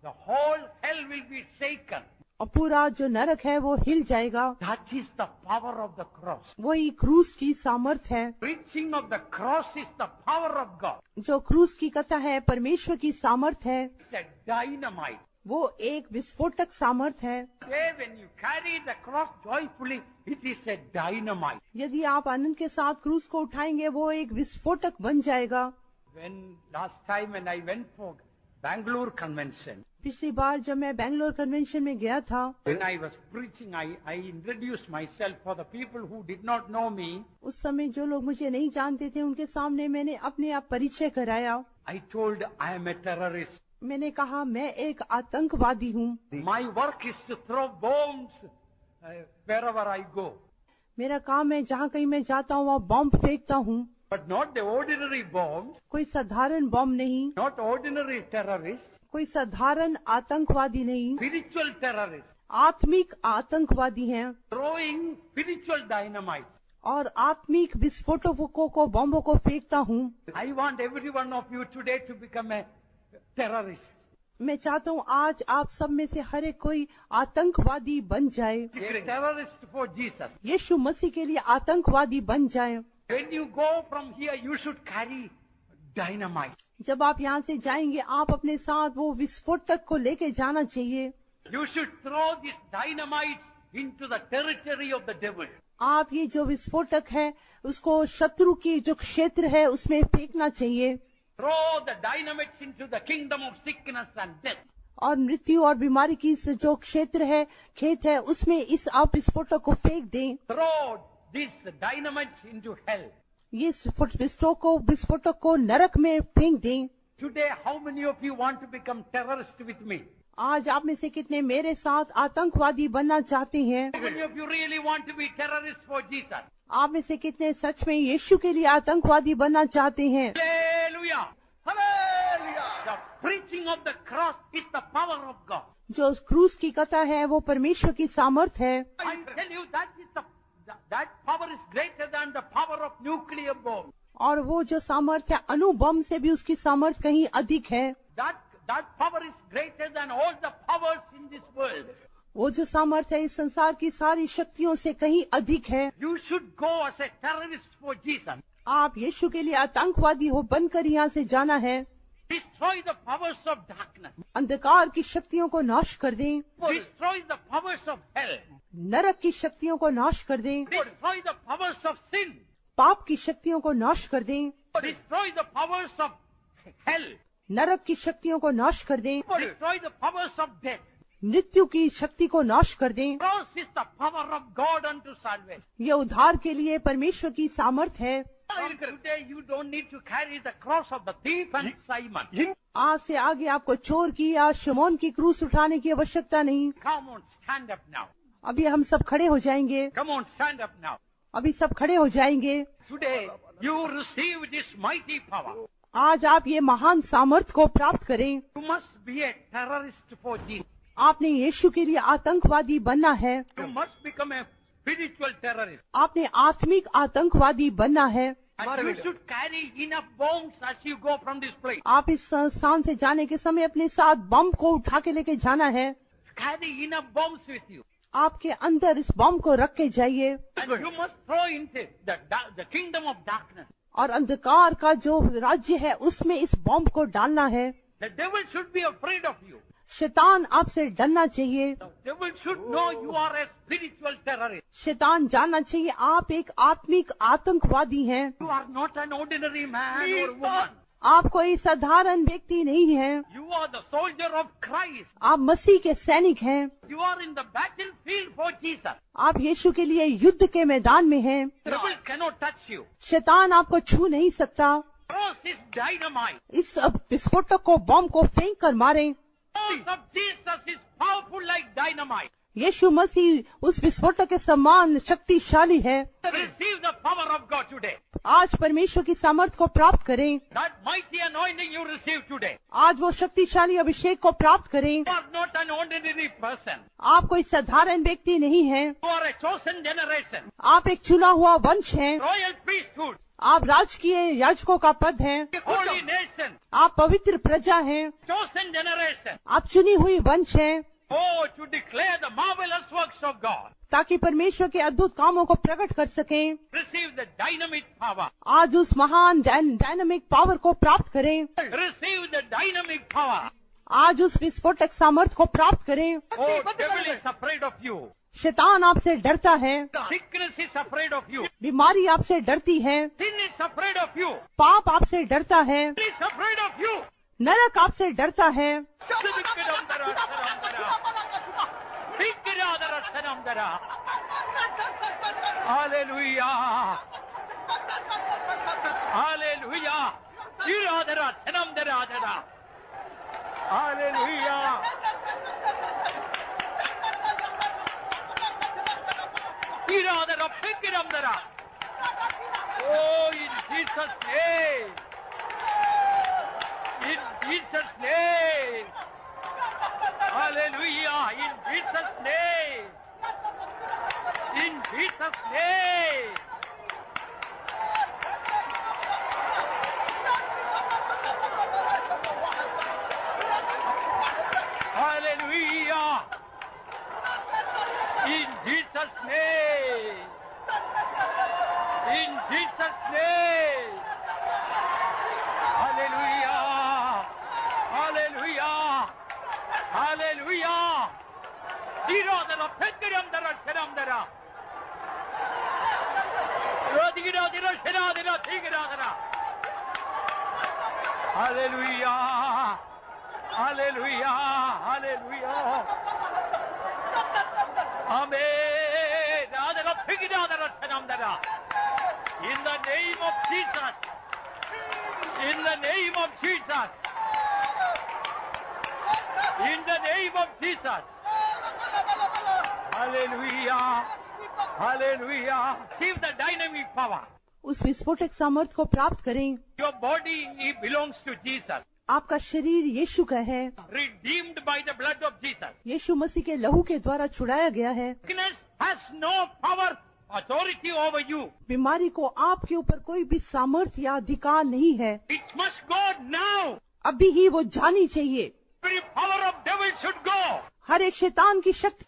Speaker 1: The whole hell will be shaken.
Speaker 2: और पूरा जो नरक है वो हिल जाएगा।
Speaker 1: That is the power of the cross.
Speaker 2: वही क्रूस की सामर्थ है।
Speaker 1: Preaching of the cross is the power of God.
Speaker 2: जो क्रूस की कथा है परमेश्वर की सामर्थ है।
Speaker 1: It's a dynamite.
Speaker 2: वो एक विस्फोटक सामर्थ है।
Speaker 1: When you carry the cross joyfully, it is a dynamite.
Speaker 2: यदि आप आनंद के साथ क्रूस को उठाएंगे वो एक विस्फोटक बन जाएगा।
Speaker 1: When last time when I went for Bangalore convention,
Speaker 2: पिछली बार जब मैं बैंगलोर कन्वेंशन में गया था,
Speaker 1: when I was preaching, I introduced myself for the people who did not know me.
Speaker 2: उस समय जो लोग मुझे नहीं जानते थे उनके सामने मैंने अपने आप परिचय कराया।
Speaker 1: I told I am a terrorist.
Speaker 2: मैंने कहा मैं एक आतंकवादी हूँ।
Speaker 1: My work is to throw bombs wherever I go.
Speaker 2: मेरा काम है जहाँ कहीं मैं जाता हूँ वहाँ बॉम्ब फेंकता हूँ।
Speaker 1: but not the ordinary bombs,
Speaker 2: कोई साधारण बम नहीं,
Speaker 1: not ordinary terrorists,
Speaker 2: कोई साधारण आतंकवादी नहीं,
Speaker 1: spiritual terrorists,
Speaker 2: आत्मिक आतंकवादी हैं
Speaker 1: throwing spiritual dynamite.
Speaker 2: और आत्मिक विस्फोटकों को बम्बों को फेंकता हूँ।
Speaker 1: I want every one of you today to become a terrorist.
Speaker 2: मैं चाहता हूँ आज आप सब में से हर एक कोई आतंकवादी बन जाए,
Speaker 1: A terrorist for Jesus.
Speaker 2: यीशु मसीह के लिए आतंकवादी बन जाए।
Speaker 1: When you go from here, you should carry dynamite.
Speaker 2: जब आप यहाँ से जाएंगे आप अपने साथ वो विस्फोटक को लेके जाना चाहिए।
Speaker 1: You should throw this dynamite into the territory of the devil.
Speaker 2: आप ये जो विस्फोटक है उसको शत्रु की जो क्षेत्र है उसमें फेंकना चाहिए
Speaker 1: Throw the dynamites into the kingdom of sickness and death.
Speaker 2: और मृत्यु और बीमारी की जो क्षेत्र है खेत है उसमें इस आप विस्फोटक को फेंक दें।
Speaker 1: Throw this dynamite into hell.
Speaker 2: ये विस्फोटक को नरक में फेंक दें।
Speaker 1: Today, how many of you want to become terrorist with me?
Speaker 2: आज आप में से कितने मेरे साथ आतंकवादी बनना चाहते हैं?
Speaker 1: How many of you really want to be terrorists for Jesus?
Speaker 2: आप में से कितने सच में यीशु के लिए आतंकवादी बनना चाहते हैं?
Speaker 1: Hallelujah! Hallelujah! The preaching of the cross is the power of God.
Speaker 2: जो क्रूस की कथा है वो परमेश्वर की सामर्थ है।
Speaker 1: I tell you that power is greater than the power of nuclear bomb.
Speaker 2: और वो जो सामर्थ है अणु बम से भी उसकी सामर्थ कहीं अधिक है।
Speaker 1: That power is greater than all the powers in this world.
Speaker 2: वो जो सामर्थ है इस संसार की सारी शक्तियों से कहीं अधिक है।
Speaker 1: You should go as a terrorist for Jesus.
Speaker 2: आप यीशु के लिए आतंकवादी हो बनकर यहाँ से जाना है।
Speaker 1: Destroy the powers of darkness.
Speaker 2: अंधकार की शक्तियों को नाश कर दें,
Speaker 1: Destroy the powers of hell.
Speaker 2: नरक की शक्तियों को नाश कर दें,
Speaker 1: Destroy the powers of sin.
Speaker 2: पाप की शक्तियों को नाश कर दें,
Speaker 1: Destroy the powers of hell.
Speaker 2: नरक की शक्तियों को नाश कर दें,
Speaker 1: Destroy the powers of death.
Speaker 2: मृत्यु की शक्ति को नाश कर दें।
Speaker 1: Cross is the power of God unto salvation.
Speaker 2: ये उद्धार के लिए परमेश्वर की सामर्थ है।
Speaker 1: Today you don't need to carry the cross of the thief and Simon.
Speaker 2: आज से आगे आपको चोर की या शमौन की क्रूस उठाने की आवश्यकता नहीं।
Speaker 1: Come on, stand up now.
Speaker 2: अभी हम सब खड़े हो जाएंगे।
Speaker 1: Come on, stand up now.
Speaker 2: अभी सब खड़े हो जाएंगे।
Speaker 1: Today you receive this mighty power.
Speaker 2: आज आप ये महान सामर्थ को प्राप्त करें।
Speaker 1: You must be a terrorist for Jesus.
Speaker 2: आपने यीशु के लिए आतंकवादी बनना है।
Speaker 1: You must become a spiritual terrorist.
Speaker 2: आपने आत्मिक आतंकवादी बनना है।
Speaker 1: And you should carry enough bombs as you go from this place.
Speaker 2: आप इस संस्थान से जाने के समय अपने साथ बम को उठा के लेके जाना है।
Speaker 1: Carry enough bombs with you.
Speaker 2: आपके अंदर इस बम को रख के जाइए।
Speaker 1: And you must throw into the kingdom of darkness.
Speaker 2: और अंधकार का जो राज्य है उसमें इस बम को डालना है।
Speaker 1: The devil should be afraid of you.
Speaker 2: शैतान आपसे डरना चाहिए।
Speaker 1: The devil should know you are a spiritual terrorist.
Speaker 2: शैतान जानना चाहिए आप एक आत्मिक आतंकवादी हैं।
Speaker 1: You are not an ordinary man or woman.
Speaker 2: आप कोई साधारण व्यक्ति नहीं हैं।
Speaker 1: You are the soldier of Christ.
Speaker 2: आप मसीह के सैनिक हैं।
Speaker 1: You are in the battlefield for Jesus.
Speaker 2: आप यीशु के लिए युद्ध के मैदान में हैं।
Speaker 1: The devil cannot touch you.
Speaker 2: शैतान आपको छू नहीं सकता।
Speaker 1: Cross is dynamite.
Speaker 2: इस विस्फोटक को बम को फेंक कर मारें।
Speaker 1: Cross of Jesus is powerful like dynamite.
Speaker 2: यीशु मसीह उस विस्फोटक के समान शक्तिशाली है।
Speaker 1: Receive the power of God today.
Speaker 2: आज परमेश्वर की सामर्थ को प्राप्त करें।
Speaker 1: That mighty anointing you receive today.
Speaker 2: आज वो शक्तिशाली अभिषेक को प्राप्त करें।
Speaker 1: You are not an ordinary person.
Speaker 2: आप कोई साधारण व्यक्ति नहीं हैं।
Speaker 1: You are a chosen generation.
Speaker 2: आप एक चुना हुआ वंश हैं।
Speaker 1: Royal priesthood.
Speaker 2: आप राजकीय याजकों का पद हैं।
Speaker 1: Holy nation.
Speaker 2: आप पवित्र प्रजा हैं।
Speaker 1: Chosen generation.
Speaker 2: आप चुनी हुई वंश हैं।
Speaker 1: Oh, to declare the marvelous works of God.
Speaker 2: ताकि परमेश्वर के अद्भुत कामों को प्रकट कर सकें।
Speaker 1: Receive the dynamic power.
Speaker 2: आज उस महान डायनामिक पावर को प्राप्त करें।
Speaker 1: Receive the dynamic power.
Speaker 2: आज उस विस्फोटक सामर्थ को प्राप्त करें।
Speaker 1: Oh, devil is afraid of you.
Speaker 2: शैतान आपसे डरता है।
Speaker 1: Sickness is afraid of you.
Speaker 2: बीमारी आपसे डरती है।
Speaker 1: Sin is afraid of you.
Speaker 2: पाप आपसे डरता है।
Speaker 1: Sin is afraid of you.
Speaker 2: नरक आपसे डरता है।
Speaker 1: Hallelujah. Hallelujah. Iradara Sanamdara. Hallelujah. Iradara Pikiramdara.
Speaker 4: Oh, in Jesus' name. In Jesus' name. Hallelujah. In Jesus' name. In Jesus' name. Hallelujah. In Jesus' name. In Jesus' name. Hallelujah. Hallelujah. Hallelujah. Diradara, Petramdara, Sheramdara. Rodigiradira, Sheradira, Tigiradara. Hallelujah. Hallelujah. Hallelujah. Amen. Radara, Tigiradara, Sheramdara. In the name of Jesus. In the name of Jesus. In the name of Jesus. Hallelujah. Hallelujah. Receive the dynamic power.
Speaker 2: उस विस्फोटक सामर्थ को प्राप्त करें।
Speaker 4: Your body it belongs to Jesus.
Speaker 2: आपका शरीर यीशु का है,
Speaker 4: Redeemed by the blood of Jesus.
Speaker 2: यीशु मसीह के लहू के द्वारा छुड़ाया गया है।
Speaker 4: Sickness has no power, authority over you.
Speaker 2: बीमारी को आपके ऊपर कोई भी सामर्थ या अधिकार नहीं है।
Speaker 4: It must go now.
Speaker 2: अभी ही वो जानी चाहिए।
Speaker 4: Every power of devil should go.
Speaker 2: हर एक शैतान की शक्ति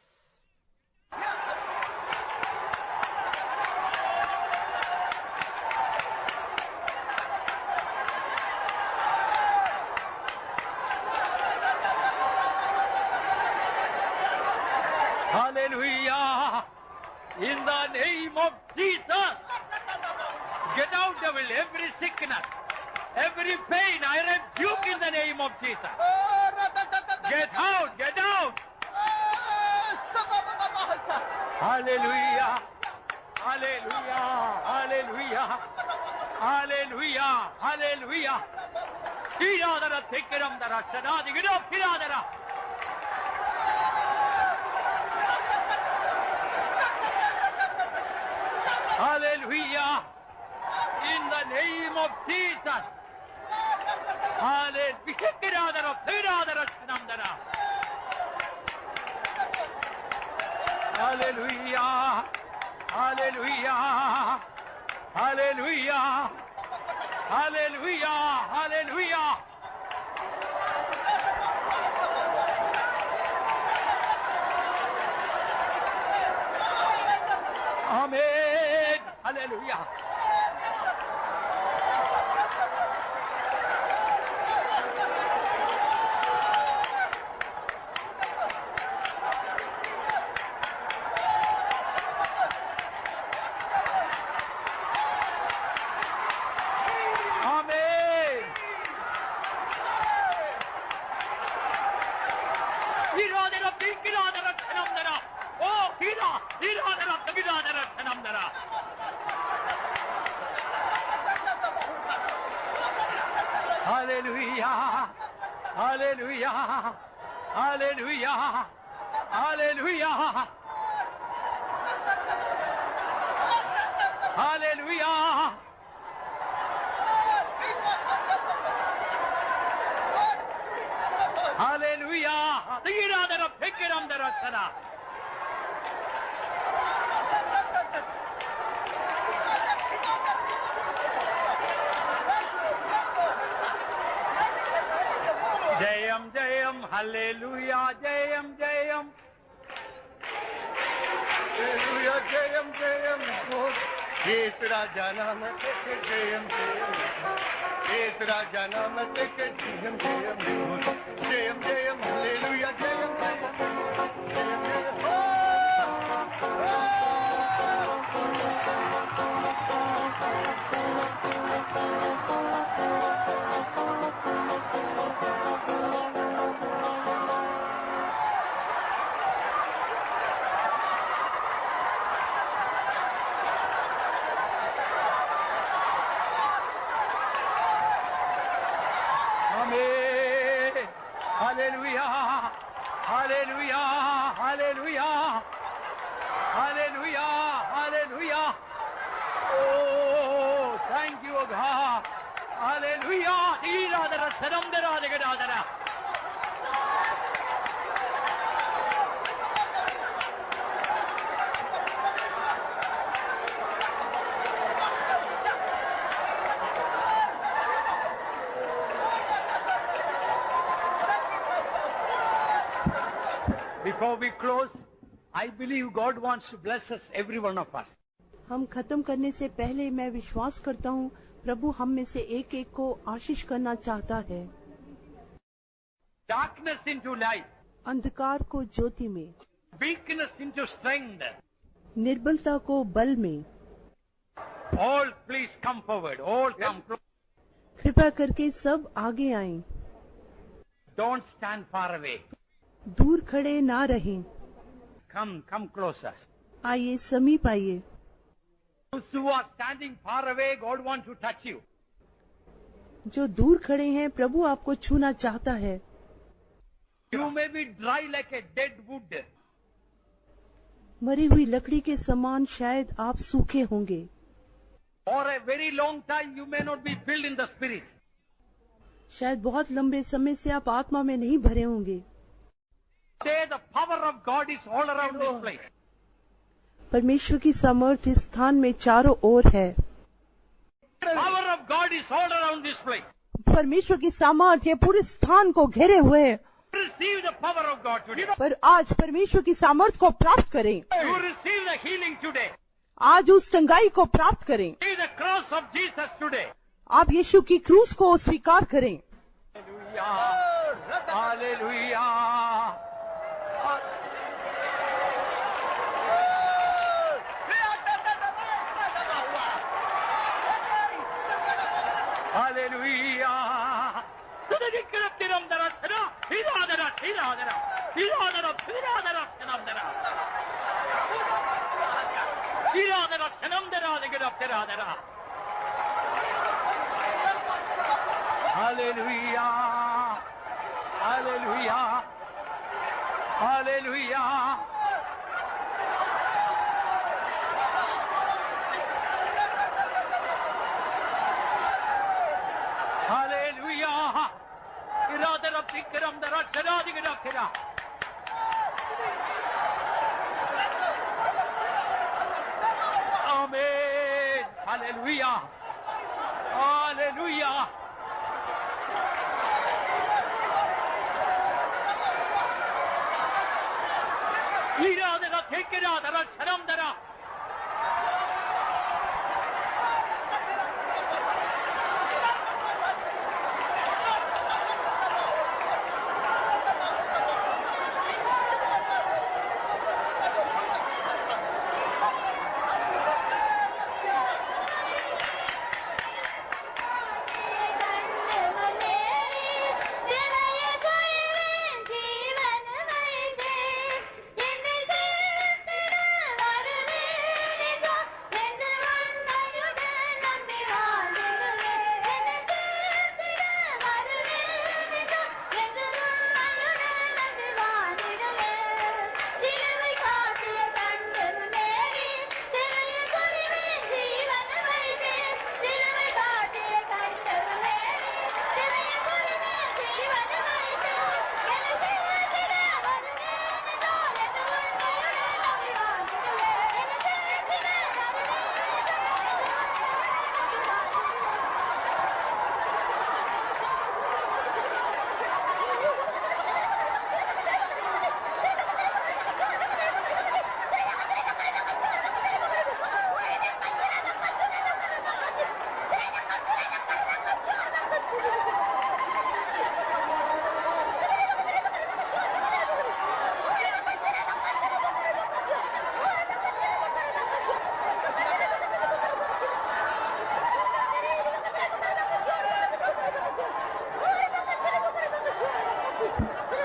Speaker 4: Hallelujah. In the name of Jesus. Get out, devil, every sickness, every pain, I rebuke in the name of Jesus. Get out, get out. Hallelujah. Hallelujah. Hallelujah. Hallelujah. Hallelujah. Kiradara, Thikiramdara, Shadadi, get up, Kiradara. Hallelujah. In the name of Jesus. Hallelujah. Hallelujah. Hallelujah. Hallelujah. Hallelujah. Hallelujah. Amen. Hallelujah. Amen. Hiradara, Tikiradara, Chanamdara. Oh, Hiradara, Tikiradara, Chanamdara. Hallelujah. Hallelujah. Hallelujah. Hallelujah. Hallelujah. Hallelujah. Tigiradara, Tikiramdara, Chana. Jayam, Jayam, Hallelujah, Jayam, Jayam. Hallelujah, Jayam, Jayam, Lord. Yes, Raja Namate, Jayam, Jayam. Yes, Raja Namate, Jayam, Jayam, Lord. Jayam, Jayam, Hallelujah, Jayam, Jayam. Jayam, Jayam. Amen. Hallelujah. Hallelujah. Hallelujah. Hallelujah. Hallelujah. Oh,
Speaker 1: Thank you, O God. Hallelujah. Iradara saramdara degadadara. Before we close, I believe God wants to bless us, every one of us.
Speaker 2: हम खत्म करने से पहले मैं विश्वास करता हूँ प्रभु हम में से एक एक को आशीष करना चाहता है।
Speaker 1: Darkness into light,
Speaker 2: अंधकार को ज्योति में,
Speaker 1: weakness into strength.
Speaker 2: निर्बलता को बल में।
Speaker 1: All please come forward. All come close.
Speaker 2: कृपया करके सब आगे आएं,
Speaker 1: Don't stand far away.
Speaker 2: दूर खड़े ना रहें।
Speaker 1: Come closer.
Speaker 2: आइए समीप आइए।
Speaker 1: Those who are standing far away, God wants to touch you.
Speaker 2: जो दूर खड़े हैं प्रभु आपको छूना चाहता है।
Speaker 1: You may be dry like a dead wood.
Speaker 2: मरी हुई लकड़ी के समान शायद आप सूखे होंगे।
Speaker 1: For a very long time you may not be filled in the spirit.
Speaker 2: शायद बहुत लंबे समय से आप आत्मा में नहीं भरे होंगे।
Speaker 1: Say the power of God is all around this place.
Speaker 2: परमेश्वर की सामर्थ्य इस स्थान में चारों ओर है।
Speaker 1: Power of God is all around this place.
Speaker 2: परमेश्वर की सामर्थ्य पूरे स्थान को घेरे हुए है।
Speaker 1: Receive the power of God today.
Speaker 2: पर आज परमेश्वर की सामर्थ्य को प्राप्त करें।
Speaker 1: You receive the healing today.
Speaker 2: आज उस चंगाई को प्राप्त करें।
Speaker 1: See the cross of Jesus today.
Speaker 2: आप यीशु की क्रूस को स्वीकार करें।
Speaker 1: Hallelujah. Hallelujah. Hallelujah. Hallelujah. Hallelujah. Hallelujah. Hallelujah. Iradara tikram dara chadadigadakira. Amen. Hallelujah. Hallelujah. Iradara tikira dara chadam dara.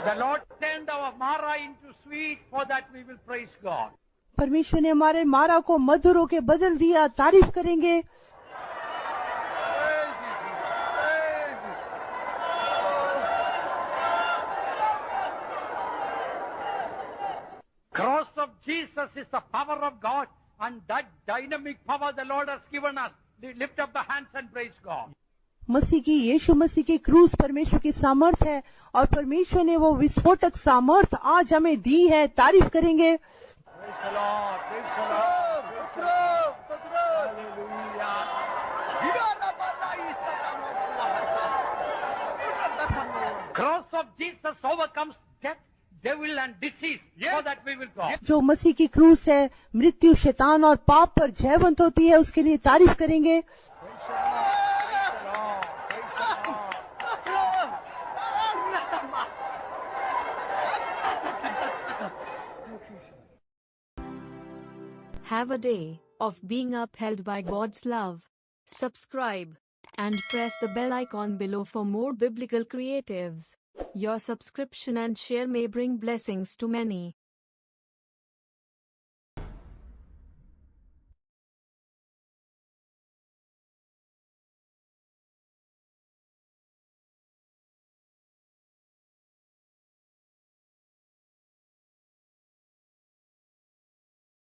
Speaker 1: The Lord turned our Mara into sweet, for that we will praise God.
Speaker 2: परमेश्वर ने हमारे मारा को मधुर होके बदल दिया, तारीफ करेंगे।
Speaker 1: Praise you, Jesus. Praise you. Cross of Jesus is the power of God, and that dynamic power the Lord has given us. Lift up the hands and praise God.
Speaker 2: मसीह की यीशु मसीह की क्रूस परमेश्वर की सामर्थ है और परमेश्वर ने वो विस्फोटक सामर्थ आज हमें दी है। तारीफ करेंगे।
Speaker 1: Praise the Lord. Praise the Lord. Praise the Lord. Hallelujah. Cross of Jesus overcomes death, devil and disease. So that we will go.
Speaker 2: जो मसीह की क्रूस है, मृत्यु, शैतान और पाप पर जयवंत होती है, उसके लिए तारीफ करेंगे।
Speaker 5: Have a day of being upheld by God's love. Subscribe and press the bell icon below for more biblical creatives. Your subscription and share may bring blessings to many.